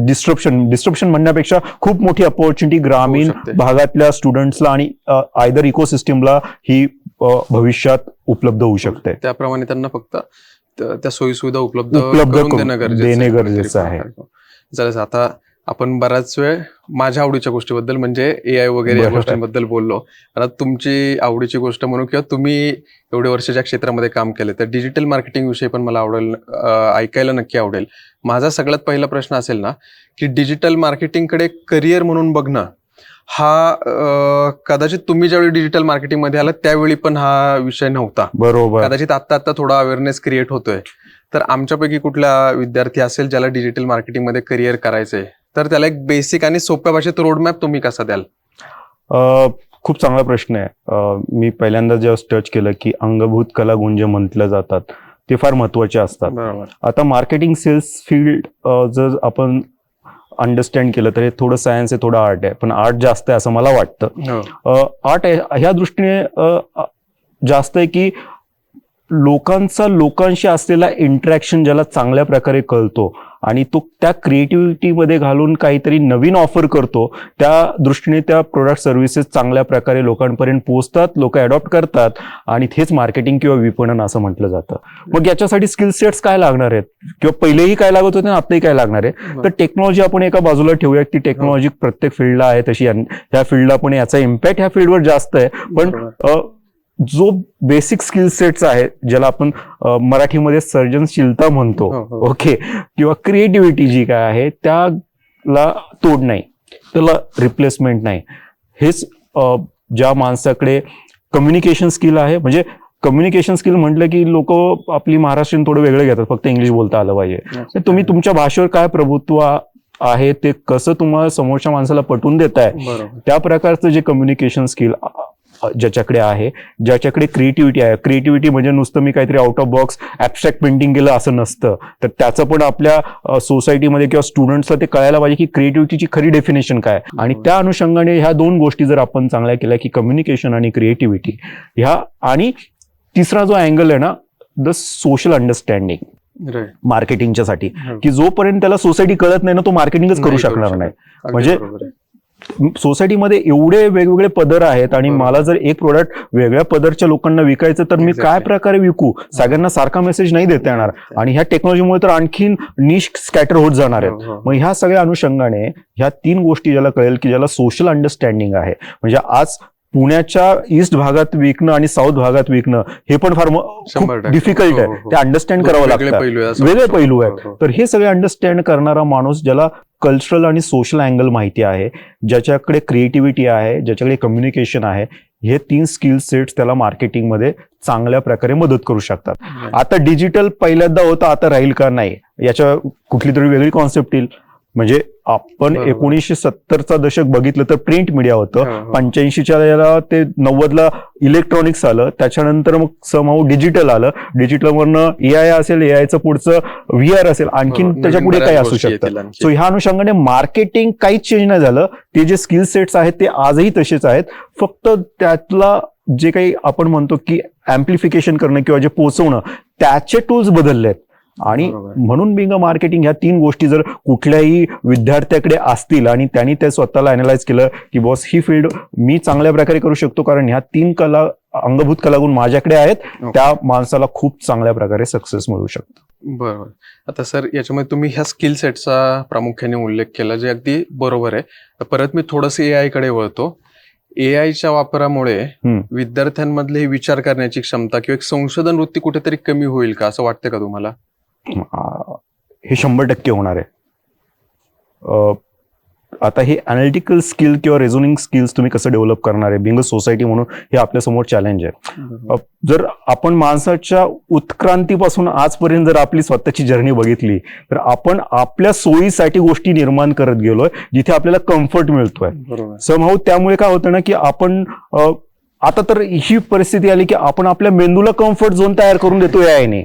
डिस्ट्रप्शन म्हणण्यापेक्षा खूप मोठी अपॉर्च्युनिटी ग्रामीण भागातल्या स्टुडंट्सला आणि आयदर इकोसिस्टीमला ही भविष्यात उपलब्ध होऊ शकते. त्याप्रमाणे त्यांना फक्त त्या सोयी सुविधा उपलब्ध करून देणं गरजेचं आहे. आहे. आता आपण बराच वेळ माझ्या आवडीच्या गोष्टीबद्दल म्हणजे AI वगैरे या बरोबर. गोष्टींबद्दल बोललो. आता तुमची आवडीची गोष्ट म्हणून किंवा तुम्ही एवढे वर्ष ज्या क्षेत्रामध्ये काम केले तर डिजिटल मार्केटिंग विषयी पण मला आवडेल, ऐकायला नक्की आवडेल. माझा सगळ्यात पहिला प्रश्न असेल ना की डिजिटल मार्केटिंगकडे करिअर म्हणून बघणं हा कदाचित तुम्ही ज्यावेळी डिजिटल मार्केटिंग मध्ये आलात त्यावेळी पण हा विषय नव्हता. बरोबर. कदाचित आता थोडा अवेअरनेस क्रिएट होतोय. तर आमच्यापैकी कुठला विद्यार्थी असेल ज्याला डिजिटल मार्केटिंग मध्ये करिअर करायचंय तर त्याला एक बेसिक आणि सोप्या भाषेत रोडमॅप तुम्ही कसा द्याल? खूप चांगला प्रश्न आहे. मी पहिल्यांदा जेव्हा टच केलं की अंगभूत कला गुण जे म्हटलं जातात ते फार महत्वाचे असतात. बरोबर. आता मार्केटिंग सेल्स फील्ड जर आपण अंडरस्टँड केलं तर हे थोडं सायन्स आहे, थोडं आर्ट आहे, पण आर्ट जास्त आहे असं मला वाटतं. आर्ट ह्या दृष्टीने जास्त आहे की लोकांशी असलेला इंटरॅक्शन ज्याला चांगल्या प्रकारे कळतो आणि तो त्या क्रिएटिव्हिटीमध्ये घालून काहीतरी नवीन ऑफर करतो, त्या दृष्टीने त्या प्रोडक्ट सर्व्हिसेस चांगल्या प्रकारे लोकांपर्यंत पोहोचतात, लोक अडॉप्ट करतात आणि हेच मार्केटिंग किंवा विपणन असं म्हटलं जातं. मग याच्यासाठी स्किल सेट्स काय लागणार आहेत किंवा पहिलेही काय लागत होते आणि आताही काय लागणार आहे? तर टेक्नॉलॉजी आपण एका बाजूला ठेवूया. ती टेक्नॉलॉजी प्रत्येक फील्डला आहे तशी ह्या फील्डला पण याचा इम्पॅक्ट ह्या फील्डवर जास्त आहे. पण जो बेसिक स्किल सेट्स आहे ज्याला आपण मराठीमध्ये सर्जनशीलता म्हणतो, ओके, किंवा क्रिएटिव्हिटी जी काय आहे त्याला तोड नाही, त्याला रिप्लेसमेंट नाही. हेच ज्या माणसाकडे कम्युनिकेशन स्किल आहे, म्हणजे कम्युनिकेशन स्किल म्हटलं की लोक आपली महाराष्ट्रीयन थोडं वेगळं घेतात, फक्त इंग्लिश बोलता आलं पाहिजे. तुम्ही तुमच्या भाषेवर काय प्रभुत्व आहे ते कसं तुम्हाला समोरच्या माणसाला पटवून देताय, त्या प्रकारचं जे कम्युनिकेशन स्किल ज्याच्याकडे आहे, ज्याच्याकडे क्रिएटिव्हिटी आहे. क्रिएटिव्हिटी म्हणजे नुसतं मी काहीतरी out of box abstract painting केलं असं नसतं, तर त्याचं पण आपल्या सोसायटीमध्ये किंवा स्टुडंट्सला ते कळायला पाहिजे की क्रिएटिव्हिटीची खरी डेफिनेशन काय. आणि त्या अनुषंगाने ह्या दोन गोष्टी जर आपण चांगल्या केल्या की कम्युनिकेशन आणि क्रिएटिव्हिटी ह्या, आणि तिसरा जो अँगल आहे ना, द सोशल अंडरस्टँडिंग मार्केटिंगच्या साठी, की जोपर्यंत त्याला सोसायटी कळत नाही ना तो मार्केटिंगच करू शकणार नाही. म्हणजे सोसायटीमध्ये एवढे वेगवेगळे पदर आहेत आणि मला जर एक प्रोडक्ट वेगळ्या पदरच्या लोकांना विकायचं तर मी काय प्रकारे विकू, सगळ्यांना सारखा मेसेज नाही देता येणार आणि ह्या टेक्नॉलॉजीमुळे तर आणखीन निश स्कॅटर होत जाणार आहेत. मग ह्या सगळ्या अनुषंगाने ह्या तीन गोष्टी ज्याला कळेल की ज्याला सोशल अंडरस्टँडिंग आहे, म्हणजे आज पुण्याच्या ईस्ट भागात विकणं आणि साऊथ भागात विकणं हे पण फार डिफिकल्ट आहे, ते अंडरस्टँड करावं लागतं, वेगळे पैलू आहेत. तर हे सगळे अंडरस्टँड करणारा माणूस ज्याला कल्चरल आणि सोशल अँगल माहिती आहे, ज्याच्याकडे क्रिएटिव्हिटी आहे, ज्याच्याकडे कम्युनिकेशन आहे, हे तीन स्किल सेट्स त्याला मार्केटिंगमध्ये चांगल्या प्रकारे मदत करू शकतात. आता डिजिटल पहिल्यांदा होता, आता राहील का नाही याच्या कुठली तरी वेगळी कॉन्सेप्ट येईल. म्हणजे आपण 1970चा दशक बघितलं तर प्रिंट मीडिया होतं, 85च्या ते 90ला इलेक्ट्रॉनिक्स आलं, त्याच्यानंतर मग समहाऊ डिजिटल आलं, डिजिटलवरनं AI असेल, AIचं पुढचं VR असेल, आणखीन त्याच्या पुढे काही असू शकतं. सो ह्या अनुषंगाने मार्केटिंग काहीच चेंज नाही झालं, ते जे स्किल सेट्स आहेत ते आजही तसेच आहेत, फक्त त्यातला जे काही आपण म्हणतो की ऍम्प्लिफिकेशन करणं किंवा जे पोहोचवणं त्याचे टूल्स बदलले आहेत. आणि म्हणून बिंग अ मार्केटिंग ह्या तीन गोष्टी जर कुठल्याही विद्यार्थ्याकडे असतील आणि त्यांनी ते स्वतःला अनालाइज केलं की बॉस ही फील्ड मी चांगल्या प्रकारे करू शकतो कारण ह्या तीन अंगभूत कलागुण माझ्याकडे आहेत, त्या माणसाला खूप चांगल्या प्रकारे सक्सेस मिळू शकतो. बरोबर. आता सर याच्यामध्ये तुम्ही ह्या स्किल सेटचा प्रामुख्याने उल्लेख केला, जे अगदी बरोबर आहे. परत मी थोडंसं AI कडे वळतो. AIच्या वापरामुळे विद्यार्थ्यांमधले विचार करण्याची क्षमता किंवा एक संशोधन वृत्ती कुठेतरी कमी होईल का, असं वाटतं का तुम्हाला? हे 100% होणार आहे. आता हे अनालिटिकल स्किल किंवा रिझनिंग स्किल्स तुम्ही कसं डेव्हलप करणार आहे बिंग सोसायटी म्हणून, हे आपल्या समोर चॅलेंज आहे. जर आपण माणसाच्या उत्क्रांतीपासून आजपर्यंत जर आपली स्वतःची जर्नी बघितली तर आपण आपल्या सोयीसाठी गोष्टी निर्माण करत गेलोय जिथे आपल्याला कम्फर्ट मिळतोय. समहाऊ त्यामुळे काय होतं ना की आपण आता तर ही परिस्थिती आली की आपण आपल्या मेंदूला कम्फर्ट झोन तयार करून देतो याने,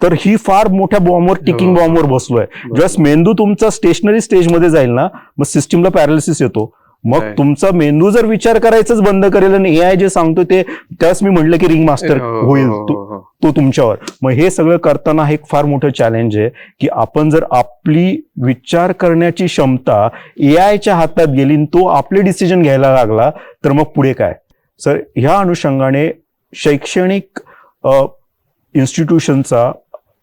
तर ही फार मोठ्या बॉम्बवर, टिकिंग बॉम्बवर बसलोय. ज्यावेळेस मेंदू तुमचा स्टेशनरी स्टेजमध्ये जाईल ना, मग सिस्टीमला पॅरालिसिस येतो. मग तुमचा मेंदू जर विचार करायचंच बंद करेल आणि AI जे सांगतो ते, त्याच मी म्हटलं की रिंग मास्टर होईल तो तुमच्यावर. मग हे सगळं करताना हे फार मोठं चॅलेंज आहे की आपण जर आपली विचार करण्याची क्षमता AIच्या हातात गेली आणि तो आपले डिसिजन घ्यायला लागला तर मग पुढे काय. सर ह्या अनुषंगाने शैक्षणिक इन्स्टिट्यूशनचा,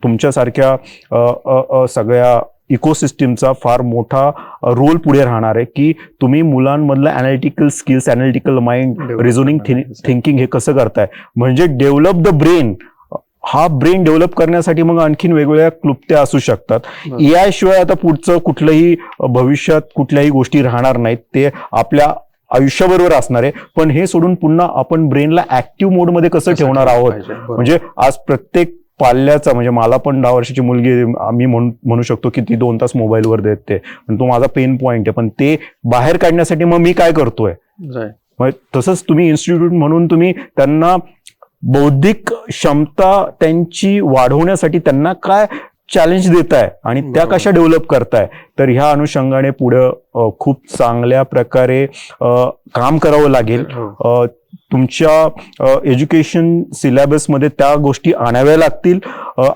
तुमच्यासारख्या सगळ्या इकोसिस्टीमचा फार मोठा रोल पुढे राहणार आहे, की तुम्ही मुलांमधलं analytical skills, analytical mind, reasoning thinking हे कसं करताय. म्हणजे डेव्हलप द ब्रेन. हा ब्रेन डेव्हलप करण्यासाठी मग आणखीन वेगवेगळ्या क्लुप्त्या असू शकतात. AI शिवाय आता पुढचं कुठलंही भविष्यात कुठल्याही गोष्टी राहणार नाहीत, ते आपल्या आयुष्याबरोबर असणार आहे. पण हे सोडून पुन्हा आपण ब्रेनला ऍक्टिव्ह मोडमध्ये कसं ठेवणार आहोत. म्हणजे आज प्रत्येक पाल्याचा, म्हणजे मला पण 10 वर्षाची मुलगी मी म्हणू शकतो की ती 2 तास मोबाईलवर देते, पण तो माझा पेन पॉइंट आहे. पण ते बाहेर काढण्यासाठी मग मी काय करतोय. मग तसंच तुम्ही इन्स्टिट्यूट म्हणून तुम्ही त्यांना बौद्धिक क्षमता त्यांची वाढवण्यासाठी त्यांना काय चॅलेंज देताय आणि त्या कशा डेव्हलप करताय. तर ह्या अनुषंगाने पुढे खूप चांगल्या प्रकारे काम करावं लागेल. तुमच्या एज्युकेशन सिलेबसमध्ये त्या गोष्टी आणाव्या लागतील.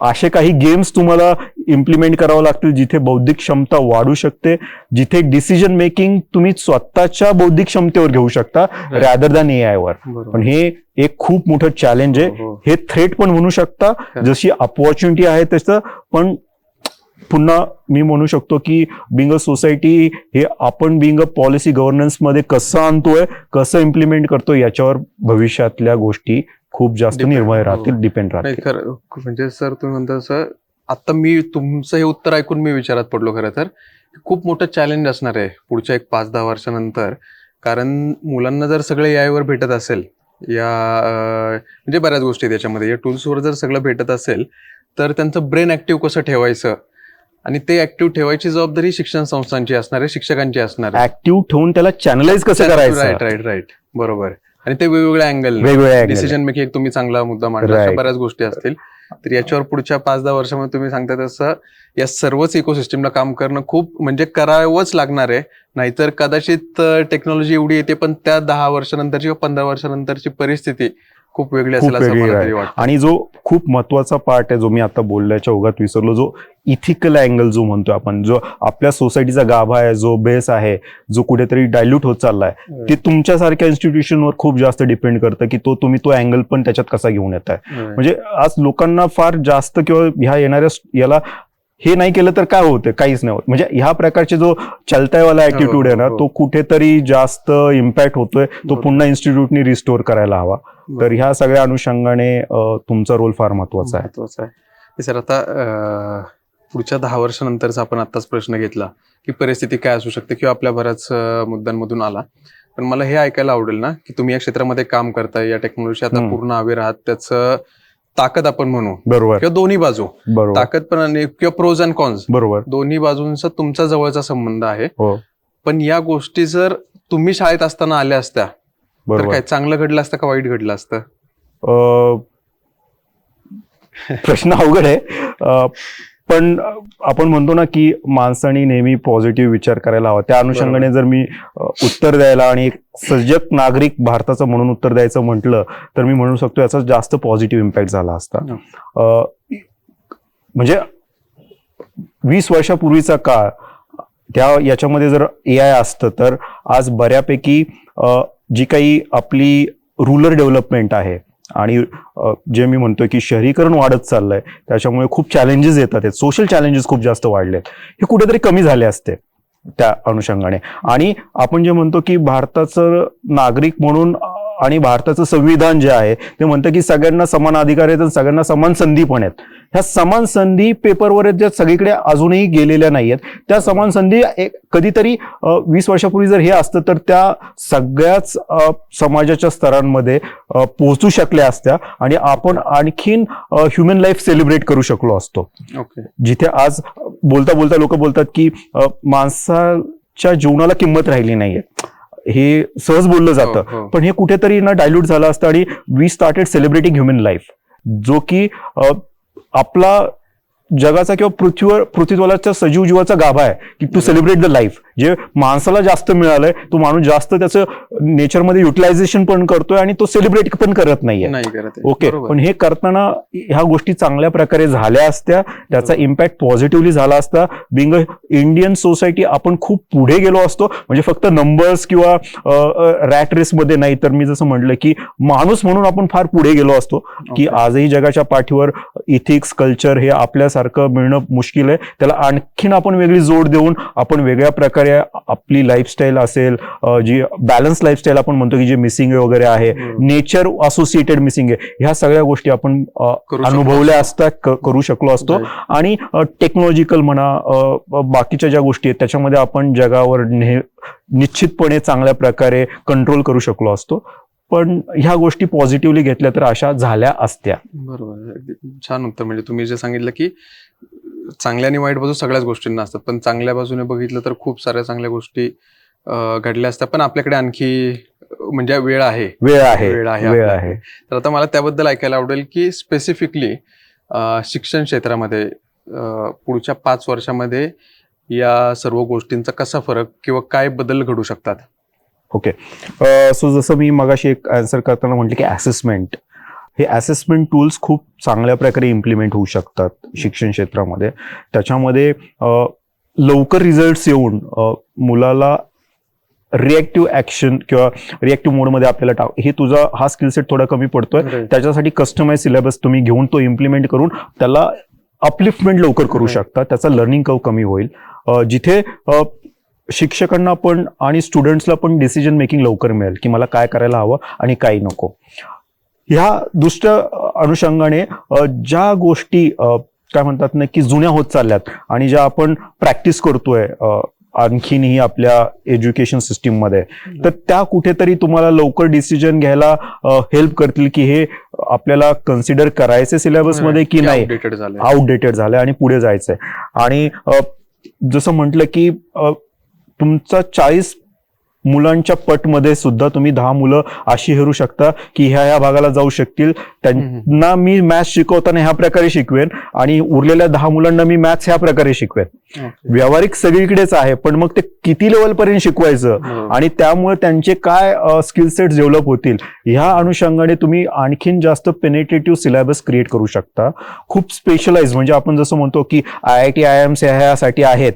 असे काही गेम्स तुम्हाला इम्प्लिमेंट करावं लागतील जिथे बौद्धिक क्षमता वाढू शकते, जिथे डिसिजन मेकिंग तुम्ही स्वतःच्या बौद्धिक क्षमतेवर घेऊ शकता रॅदर दॅन AI वर. पण हे एक खूप मोठं चॅलेंज आहे. हे थ्रेट पण म्हणू शकता, जशी अपॉर्च्युनिटी आहे तसं. पण पुन्हा मी म्हणू शकतो की बिंग अ सोसायटी हे आपण बिंग अ पॉलिसी गव्हर्नन्स मध्ये कसं आणतोय, कसं इम्प्लिमेंट करतोय याच्यावर भविष्यातल्या गोष्टी खूप जास्त निर्भय राहतील, डिपेंड राहतील. म्हणजे सर तुम्ही म्हणता तसं, आता मी तुमचं हे उत्तर ऐकून मी विचारात पडलो. खरं तर खूप मोठं चॅलेंज असणार आहे पुढच्या 5-10 वर्षानंतर. कारण मुलांना जर सगळं AI वर भेटत असेल, या म्हणजे बऱ्याच गोष्टी त्याच्यामध्ये या टूल्सवर जर सगळं भेटत असेल, तर त्यांचं ब्रेन ऍक्टिव्ह कसं ठेवायचं आणि ते ऍक्टिव्ह ठेवायची जबाबदारी शिक्षण संस्थांची असणार आहे, शिक्षकांची असणार आहे. ऍक्टिव्ह ठेवून त्याला चॅनलाइज कसं करायचं. राईट बरोबर. आणि ते वेगवेगळ्या अँगल, डिसिजन मेकिंग, एक तुम्ही चांगला मुद्दा मांडला. अशा बऱ्याच गोष्टी असतील. तर याच्यावर पुढच्या 5-10 वर्षामध्ये तुम्ही सांगता तसं या सर्वच इकोसिस्टीमला काम करणं खूप म्हणजे करावंच लागणार आहे. नाहीतर कदाचित टेक्नॉलॉजी एवढी येते पण त्या 10 वर्षानंतरची किंवा 15 वर्षानंतरची परिस्थिती खूप वेगळी असेल असं मला तरी वाटतं. आणि जो खूप महत्वाचा पार्ट आहे, जो मी आता बोलल्याच्या ओघात विसरलो, जो इथिकल अँगल जो म्हणतो आपण, जो आपल्या सोसायटीचा गाभा आहे, जो बेस आहे, जो कुठेतरी डायल्यूट होत चाललाय, ते तुमच्यासारख्या इन्स्टिट्यूशनवर खूप जास्त डिपेंड करतं की तुम्ही तो अँगल पण त्याच्यात कसा घेऊन येताय. म्हणजे आज लोकांना फार जास्त किंवा ह्या येणाऱ्या याला हे नाही केलं तर काय होतं, काहीच नाही होत. म्हणजे ह्या प्रकारचे जो चलतायवाला ऍटिट्यूड आहे ना, तो कुठेतरी जास्त इम्पॅक्ट होतोय. तो पुन्हा इन्स्टिट्यूटनी रिस्टोर करायला हवा. तर ह्या सगळ्या अनुषंगाने तुमचा रोल फार महत्वाचा आहे. सर आता पुढच्या 10 वर्षानंतरचा आपण आत्ताच प्रश्न घेतला की परिस्थिती काय असू शकते किंवा आपल्या बऱ्याच मुद्द्यांमधून आला. पण मला हे ऐकायला आवडेल ना की तुम्ही या क्षेत्रामध्ये काम करताय, या टेक्नॉलॉजी आता पूर्ण अवेअर आहात, त्याचं ताकद आपण म्हणू, बरोबर, किंवा दोन्ही बाजू, ताकद पण आणि किंवा प्रोज अँड कॉन्स, बरोबर, दोन्ही बाजूंचा तुमचा जवळचा संबंध आहे. पण या गोष्टी जर तुम्ही शाळेत असताना आल्या असत्या तर काय चांगलं घडलं असतं का वाईट घडलं असतं? प्रश्न अवघड आहे. पण आपण म्हणतो ना की माणसाने नेहमी पॉझिटिव्ह विचार करायला हवा. त्या अनुषंगाने जर मी उत्तर द्यायला आणि एक सजग नागरिक भारताचा म्हणून उत्तर द्यायचं म्हटलं तर मी म्हणू शकतो याचा जास्त पॉझिटिव्ह इम्पॅक्ट झाला असता. म्हणजे 20 वर्षापूर्वीचा काळ, याच्यामध्ये जर AI असतं तर आज बऱ्यापैकी जी काही आपली रुरल डेव्हलपमेंट आहे आणि जे मी म्हणतोय की शहरीकरण वाढत चाललंय, त्याच्यामुळे खूप चॅलेंजेस येतात, सोशल चॅलेंजेस खूप जास्त वाढलेत, हे कुठेतरी कमी झाले असते त्या अनुषंगाने. आणि आपण जे म्हणतो की भारताचं नागरिक म्हणून आणि भारताचं संविधान जे आहे ते म्हणतं की सगळ्यांना समान अधिकार आहेत आणि सगळ्यांना समान संधी पण आहेत. ह्या समान संधी पेपरवर आहेत, ज्या सगळीकडे अजूनही गेलेल्या नाहीयेत. त्या समान संधी कधीतरी 20 वर्षापूर्वी जर हे असतं तर त्या सगळ्याच समाजाच्या स्तरांमध्ये पोहोचू शकल्या असत्या आणि आपण आणखीन ह्युमन लाईफ सेलिब्रेट करू शकलो असतो. जिथे आज बोलता बोलता लोक बोलतात की माणसाच्या जीवनाला किंमत राहिली नाहीये, हे सहज बोललं जातं, पण हे कुठेतरी ना डायल्यूट झालं असतं. आणि we started celebrating human life, जो की आपला जगाचा किंवा पृथ्वीतलाच्या सजीव जीवाचा गाभा आहे की टू सेलिब्रेट द लाईफ. जे माणसाला जास्त मिळालंय तो माणूस जास्त त्याचं नेचरमध्ये युटिलायझेशन पण करतोय आणि तो सेलिब्रेट पण करत नाहीये. नाही करत आहे. ओके, बरोबर. पण हे करताना ह्या गोष्टी चांगल्या प्रकारे झाल्या असत्या, त्याचा इम्पॅक्ट पॉझिटिव्हली झाला असता. बिंग अ इंडियन सोसायटी आपण खूप पुढे गेलो असतो. म्हणजे फक्त नंबर्स किंवा रॅट रेस मध्ये नाही, तर मी जसं म्हटलं की माणूस म्हणून आपण फार पुढे गेलो असतो. की आजही जगाच्या पाठीवर इथिक्स कल्चर हे आपल्यासारखं मिळणं मुश्किल आहे. त्याला आणखीन आपण वेगळी जोड देऊन आपण वेगळ्या प्रकारे आपली लाईफस्टाईल असेल, जी बॅलन्स लाईफस्टाईल आपण म्हणतो की जे मिसिंग वगैरे आहे, नेचर असोसिएटेड मिसिंग आहे, ह्या सगळ्या गोष्टी आपण अनुभवल्या असता, करू शकलो असतो. आणि टेक्नॉलॉजिकल म्हणा, बाकीच्या ज्या गोष्टी आहेत त्याच्यामध्ये आपण जगावर निश्चितपणे चांगल्या प्रकारे कंट्रोल करू शकलो असतो. पण ह्या गोष्टी पॉझिटिव्हली घेतल्या तर अशा झाल्या असत्या. बरोबर, छान उत्तर. म्हणजे तुम्ही जे सांगितलं की चांगल्या आणि वाईट बाजू सगळ्याच गोष्टींना असतात, पण चांगल्या बाजूने बघितलं तर खूप साऱ्या चांगल्या गोष्टी घडल्या असतात. पण आपल्याकडे आणखी म्हणजे वेळ आहे. तर आता मला त्याबद्दल ऐकायला आवडेल की स्पेसिफिकली शिक्षण क्षेत्रामध्ये पुढच्या 5 वर्षामध्ये या सर्व गोष्टींचा कसा फरक किंवा काय बदल घडू शकतात? ओके, सो जसं मी मगाशी एक आन्सर करताना म्हटलं की असेसमेंट, हे असेसमेंट टूल्स खूप चांगल्या प्रकारे इम्प्लिमेंट होऊ शकतात शिक्षण क्षेत्रामध्ये. त्याच्यामध्ये लवकर रिझल्ट्स येऊन मुलाला रिएक्टिव्ह ऍक्शन किंवा रिएक्टिव्ह मोडमध्ये आपल्याला हे तुझा हा स्किल सेट थोडा कमी पडतोय, त्याच्यासाठी कस्टमाइज सिलेबस तुम्ही घेऊन तो इम्प्लिमेंट करून त्याला अपलिफ्टमेंट लवकर करू शकता, त्याचा लर्निंग कर्व कमी होईल. जिथे शिक्षकांना पण आणि स्टुडंट्सला पण डिसिजन मेकिंग लवकर मिळेल की मला काय करायला हवं आणि काय नको. ह्या दुसऱ्या अनुषंगाने ज्या गोष्टी काय म्हणतात ना की जुन्या होत चालल्यात आणि ज्या आपण प्रॅक्टिस करतोय आणखीनही आपल्या एज्युकेशन सिस्टीम मध्ये, तर त्या कुठेतरी तुम्हाला लवकर डिसिजन घ्यायला हेल्प करतील की हे आपल्याला कन्सिडर करायचे सिलेबस मध्ये की नाही, आउटडेटेड झालंय आणि पुढे जायचंय. आणि जसं म्हटलं की तुमचा 40 मुलांच्या पटमध्ये सुद्धा तुम्ही 10 मुलं अशी हेरू शकता की ह्या भागाला जाऊ शकतील, त्यांना मी मॅथ्स शिकवताना ह्या प्रकारे शिकवेन आणि उरलेल्या 10 मुलांना मी मॅथ्स ह्या प्रकारे शिकवेन. व्यावहारिक सगळीकडेच आहे, पण मग ते किती लेवल पर्यंत शिकवायचं आणि त्यामुळे त्यांचे काय स्किल सेट डेव्हलप होतील, ह्या अनुषंगाने तुम्ही आणखीन जास्त पेनिट्रेटिव्ह सिलेबस क्रिएट करू शकता. खूप स्पेशलाइज, म्हणजे आपण जसं म्हणतो की IIT IIMs ह्यासाठी आहेत,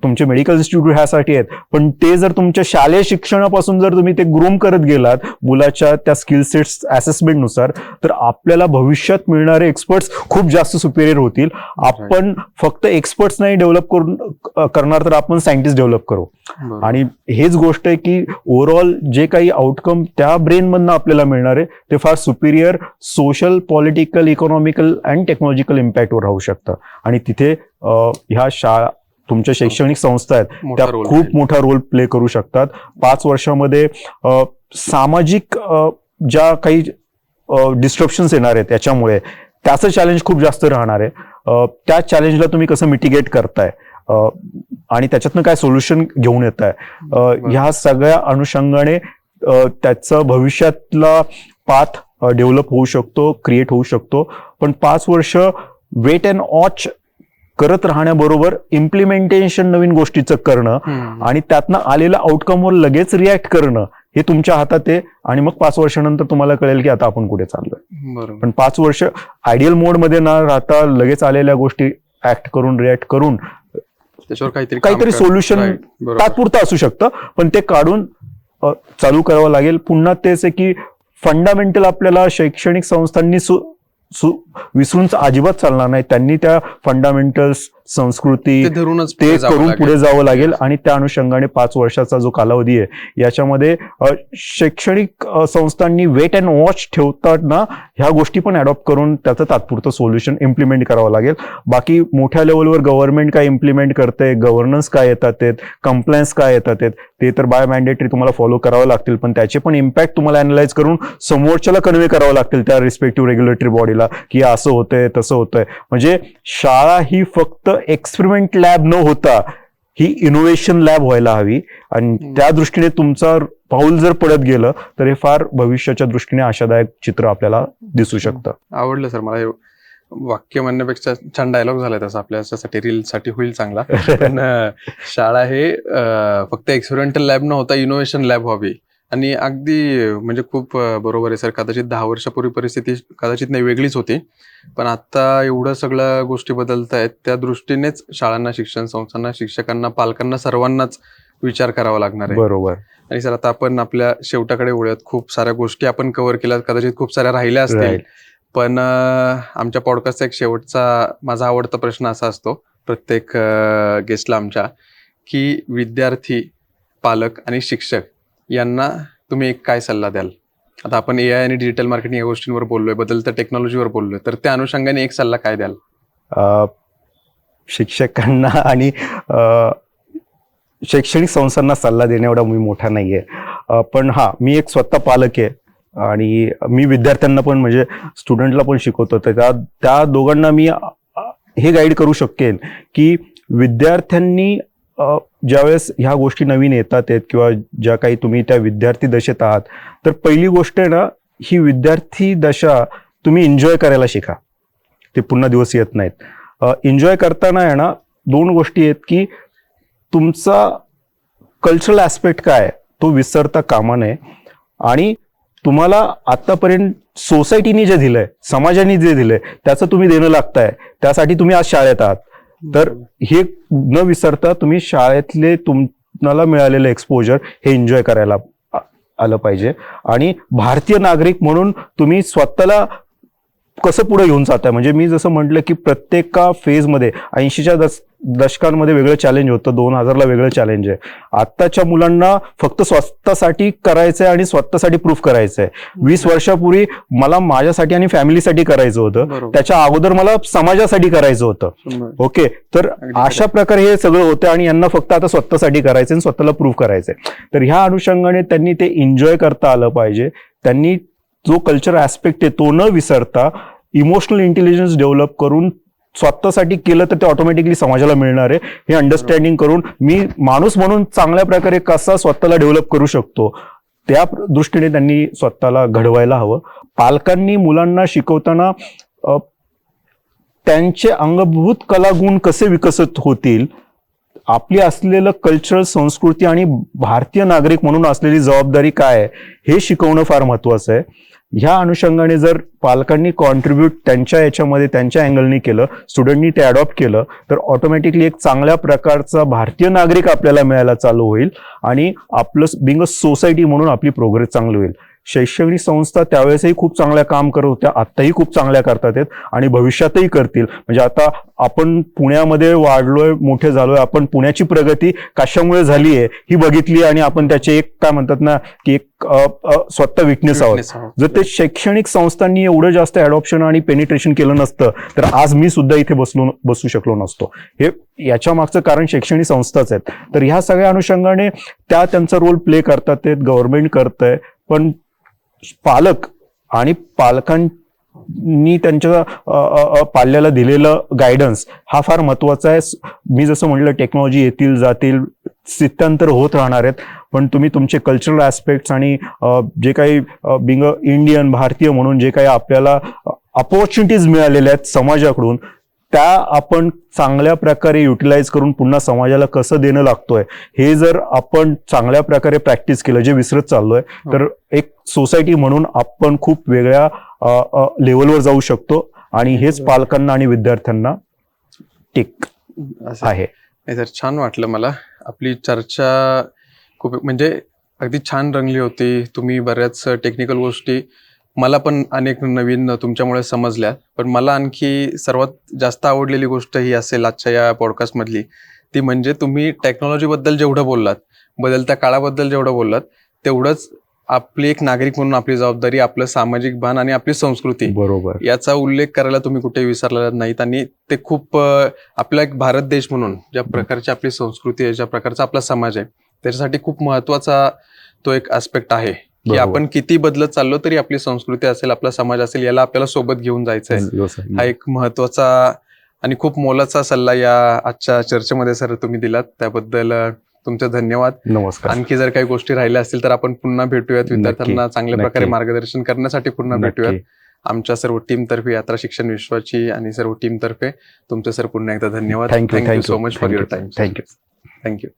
तुमचे मेडिकल इन्स्टिट्यूट ह्यासाठी आहेत, पण ते जर तुमच्या शालेय शिक्षणापासून जर तुम्ही ते ग्रूम करत गेलात मुलाच्या त्या स्किल सेट्स असेसमेंट नुसार, तर आपल्याला भविष्यात मिळणारे एक्सपर्ट्स खूप जास्त सुपेरियर होतील. आपण फक्त एक्सपर्ट्स नाही डेव्हलप करून करणार, तर आपण सायंटिस्ट डेव्हलप करू. आणि हेच गोष्ट आहे की ओव्हरऑल जे काही आउटकम त्या ब्रेन मधनं आपल्याला मिळणार आहे ते फार superior social, political, economical and technological इम्पॅक्टवर राहू शकतं. आणि तिथे ह्या शाळा, तुमच्या शैक्षणिक संस्था आहेत त्या खूप मोठा रोल प्ले करू शकतात. 5 वर्षामध्ये सामाजिक ज्या काही डिस्ट्रप्शन्स येणार आहेत त्याच्यामुळे त्याचं चॅलेंज खूप जास्त राहणार आहे. त्या चॅलेंजला तुम्ही कसं मिटिगेट करताय आणि त्याच्यातनं काय सोल्युशन घेऊन येत आहे, ह्या सगळ्या अनुषंगाने त्याचं भविष्यातला पाथ डेव्हलप होऊ शकतो, क्रिएट होऊ शकतो. पण 5 वर्ष वेट अँड वॉच करत राहण्याबरोबर इम्प्लिमेंटेशन नवीन गोष्टीचं करणं आणि त्यातनं आलेल्या आउटकमवर लगेच रिॲक्ट करणं हे तुमच्या हातात आहे. आणि मग 5 वर्षानंतर तुम्हाला कळेल की आता आपण कुठे चाललोय. पण 5 वर्ष आयडियल मोड मध्ये न राहता लगेच आलेल्या गोष्टी ऍक्ट करून रिॲक्ट करून त्याच्यावर काहीतरी सोल्युशन तात्पुरतं असू शकतं, पण ते काढून चालू करावं लागेल. पुन्हा तेच आहे की फंडामेंटल आपल्याला शैक्षणिक संस्थांनी विसरून अजिबात चालणार नाही. त्यांनी त्या फंडामेंटल्स, संस्कृती ते करून पुढे जावं लागेल. आणि त्या अनुषंगाने 5 वर्षाचा जो कालावधी आहे याच्यामध्ये शैक्षणिक संस्थांनी वेट अँड वॉच ठेवताना ह्या गोष्टी पण अडॉप्ट करून त्याचं तात्पुरतं सोल्युशन इम्प्लिमेंट करावं लागेल. बाकी मोठ्या लेवलवर गव्हर्नमेंट काय इम्प्लिमेंट करते, गव्हर्नन्स काय येतात, कंप्लायन्स काय येतात, ते तर बाय मॅन्डेटरी तुम्हाला फॉलो करावं लागतील, पण त्याचे पण इम्पॅक्ट तुम्हाला अॅनलाइज करून समोरच्याला कन्वे करावं लागतील त्या रिस्पेक्टिव्ह रेग्युलेटरी बॉडीला की असं होतंय तसं होतंय. म्हणजे शाळा ही फक्त एक्सपेरिमेंट लॅब न होता ही इनोव्हेशन लॅब व्हायला हवी. आणि त्या दृष्टीने तुमचा पाऊल जर पडत गेलं तर हे फार भविष्याच्या दृष्टीने आशादायक चित्र आपल्याला दिसू शकतं. आवडलं सर मला. वाक्य म्हणण्यापेक्षा छान डायलॉग झालाय तसा आपल्यासाठी, रीलसाठी होईल चांगला. पण शाळा हे फक्त एक्सपेरिमेंटल लॅब न होता इनोव्हेशन लॅब व्हावी. आणि अगदी म्हणजे खूप बरोबर आहे सर. कदाचित 10 वर्षापूर्वी परिस्थिती कदाचित नाही वेगळीच होती, पण आता एवढं सगळ्या गोष्टी बदलत आहेत. त्या दृष्टीनेच शाळांना, शिक्षण संस्थांना, शिक्षकांना, पालकांना सर्वांनाच विचार करावा लागणार आहे. बरोबर. आणि सर आता आपण आपल्या शेवटाकडे वळूयात. खूप साऱ्या गोष्टी आपण कव्हर केल्या, कदाचित खूप साऱ्या राहिल्या असतील, पण आमच्या पॉडकास्टचा एक शेवटचा माझा आवडता प्रश्न असा असतो प्रत्येक गेस्टला आमच्या, की विद्यार्थी, पालक आणि शिक्षक यांना तुम्ही एक काय सल्ला द्याल? आता आपण AI आणि डिजिटल मार्केटिंग या गोष्टींवर बोललोय, बदलत्या टेक्नॉलॉजीवर बोललोय, तर त्या अनुषंगाने एक सल्ला काय द्याल? शिक्षकांना आणि शैक्षणिक संस्थांना सल्ला देण्या एवढा मी मोठा नाहीये, पण हा, मी एक स्वतः पालक आहे आणि मी विद्यार्थ्यांना पण म्हणजे स्टुडंटला पण शिकवतो. तर त्या दोघांना मी हे गाईड करू शकेन की विद्यार्थ्यांनी ज्यावेळेस ह्या गोष्टी नवीन येतात किंवा ज्या काही तुम्ही त्या विद्यार्थी दशेत आहात, तर पहिली गोष्ट आहे ना, ही विद्यार्थी दशा तुम्ही एन्जॉय करायला शिका. ते पुन्हा दिवस येत नाहीत. एन्जॉय करताना आहे ना, 2 गोष्टी आहेत की तुमचा कल्चरल ॲस्पेक्ट काय तो विसरता कामा नये, आणि तुम्हाला आतापर्यंत सोसायटीने जे दिलंय, समाजाने जे दिलंय, त्याचं तुम्ही देणं लागताय. त्यासाठी तुम्ही आज शाळेत आहात. तर हे न विसरता तुम्ही शाळेतले तुम्हाला मिळालेलं एक्सपोजर हे एन्जॉय करायला आलं पाहिजे. आणि भारतीय नागरिक म्हणून तुम्ही स्वतःला कसं पुढे घेऊन जाताय, म्हणजे मी जसं म्हटलं की प्रत्येका फेजमध्ये 80च्या दशकांमध्ये वेगळं चॅलेंज होतं, 2000ला वेगळं चॅलेंज आहे. आत्ताच्या मुलांना फक्त स्वतःसाठी करायचंय आणि स्वतःसाठी प्रूफ करायचंय. 20 वर्षापूर्वी मला माझ्यासाठी आणि फॅमिलीसाठी करायचं होतं, त्याच्या अगोदर मला समाजासाठी करायचं होतं. ओके, तर अशा प्रकारे हे सगळं होतं आणि यांना फक्त आता स्वतःसाठी करायचंय आणि स्वतःला प्रूफ करायचंय. तर ह्या अनुषंगाने त्यांनी ते एन्जॉय करता आलं पाहिजे. त्यांनी जो कल्चर ॲस्पेक्ट आहे तो न विसरता इमोशनल इंटेलिजन्स डेव्हलप करून स्वतःसाठी केलं तर ते ऑटोमॅटिकली समाजाला मिळणार आहे हे अंडरस्टँडिंग करून मी माणूस म्हणून चांगल्या प्रकारे कसा स्वतःला डेव्हलप करू शकतो त्या दृष्टीने त्यांनी स्वतःला घडवायला हवं. पालकांनी मुलांना शिकवताना त्यांचे अंगभूत कलागुण कसे विकसित होतील, आपली असलेलं कल्चरल संस्कृती आणि भारतीय नागरिक म्हणून असलेली जबाबदारी काय आहे हे शिकवणं फार महत्वाचं आहे. ह्या अनुषंगाने जर पालकांनी कॉन्ट्रीब्यूट त्यांच्या याच्यामध्ये त्यांच्या अँगलनी केलं, स्टुडंटनी ते अडॉप्ट केलं, तर ऑटोमॅटिकली एक चांगल्या प्रकारचा भारतीय नागरिक आपल्याला मिळायला चालू होईल आणि आपलं बिंग अ सोसायटी म्हणून आपली प्रोग्रेस चांगली होईल. शैक्षणिक संस्था त्यावेळेसही खूप चांगल्या काम करत होत्या, आत्ताही खूप चांगल्या करतात आहेत आणि भविष्यातही करतील. म्हणजे आता आपण पुण्यामध्ये वाढलोय, मोठे झालोय, आपण पुण्याची प्रगती कशामुळे झाली आहे ही बघितली आणि आपण त्याचे एक काय म्हणतात ना की एक स्वतः विटनेस आहोत. जर ते शैक्षणिक संस्थांनी एवढं जास्त अडॉप्शन आणि पेनिट्रेशन केलं नसतं तर आज मी सुद्धा इथे बसू शकलो नसतो. हे याच्या मागचं कारण शैक्षणिक संस्थाच आहेत. तर ह्या सगळ्या अनुषंगाने त्या त्यांचा रोल प्ले करतात, गव्हर्नमेंट करतंय, पण पालक आणि पालकांनी त्यांच्या पाल्याला दिलेलं गायडन्स हा फार महत्वाचा आहे. मी जसं म्हटलं टेक्नॉलॉजी येतील जातील, स्थित्यांतर होत राहणार आहेत, पण तुम्ही तुमचे कल्चरल ॲस्पेक्ट्स आणि जे काही बिंग इंडियन भारतीय म्हणून जे काही आपल्याला अपॉर्च्युनिटीज मिळालेल्या आहेत समाजाकडून त्या आपण चांगल्या प्रकारे युटिलाइज करून पुन्हा समाजाला कसं देणं लागतोय हे जर आपण चांगल्या प्रकारे प्रॅक्टिस केलं, जे विसरत चाललोय, तर एक सोसायटी म्हणून आपण खूप वेगळ्या लेवलवर जाऊ शकतो आणि हेच पालकांना आणि विद्यार्थ्यांना टिक आहे. तर छान वाटलं मला. आपली चर्चा खूप म्हणजे अगदी छान रंगली होती. तुम्ही बऱ्याच टेक्निकल गोष्टी मला पण अनेक नवीन तुमच्यामुळे समजल्या, पण मला आणखी सर्वात जास्त आवडलेली गोष्ट ही असेल आजच्या या पॉडकास्टमधली, ती म्हणजे तुम्ही टेक्नॉलॉजीबद्दल जेवढं बोललात, बदलत्या काळाबद्दल जेवढं बोललात, तेवढंच आपली एक नागरिक म्हणून आपली जबाबदारी, आपलं सामाजिक भान आणि आपली संस्कृती बरोबर याचा उल्लेख करायला तुम्ही कुठे विसरलेला नाहीत. आणि ते खूप आपला एक भारत देश म्हणून ज्या प्रकारची आपली संस्कृती आहे, ज्या प्रकारचा आपला समाज आहे, त्याच्यासाठी खूप महत्वाचा तो एक ऍस्पेक्ट आहे की आपण किती बदलत चाललो तरी आपली संस्कृती असेल, आपला समाज असेल, याला आपल्याला सोबत घेऊन जायचं आहे. हा एक महत्वाचा आणि खूप मोलाचा सल्ला या आजच्या चर्चेमध्ये सर तुम्ही दिलात, त्याबद्दल तुमचे धन्यवाद. नमस्कार. आणखी जर काही गोष्टी राहिल्या असतील तर आपण पुन्हा भेटूयात, विद्यार्थ्यांना चांगल्या प्रकारे मार्गदर्शन करण्यासाठी पुन्हा भेटूयात. आमच्या सर्व टीमतर्फे, यात्रा शिक्षण विश्वाची आणि सर्व टीमतर्फे तुमचे सर पुन्हा एकदा धन्यवाद. Thank you so much for your time. Thank you. Thank you.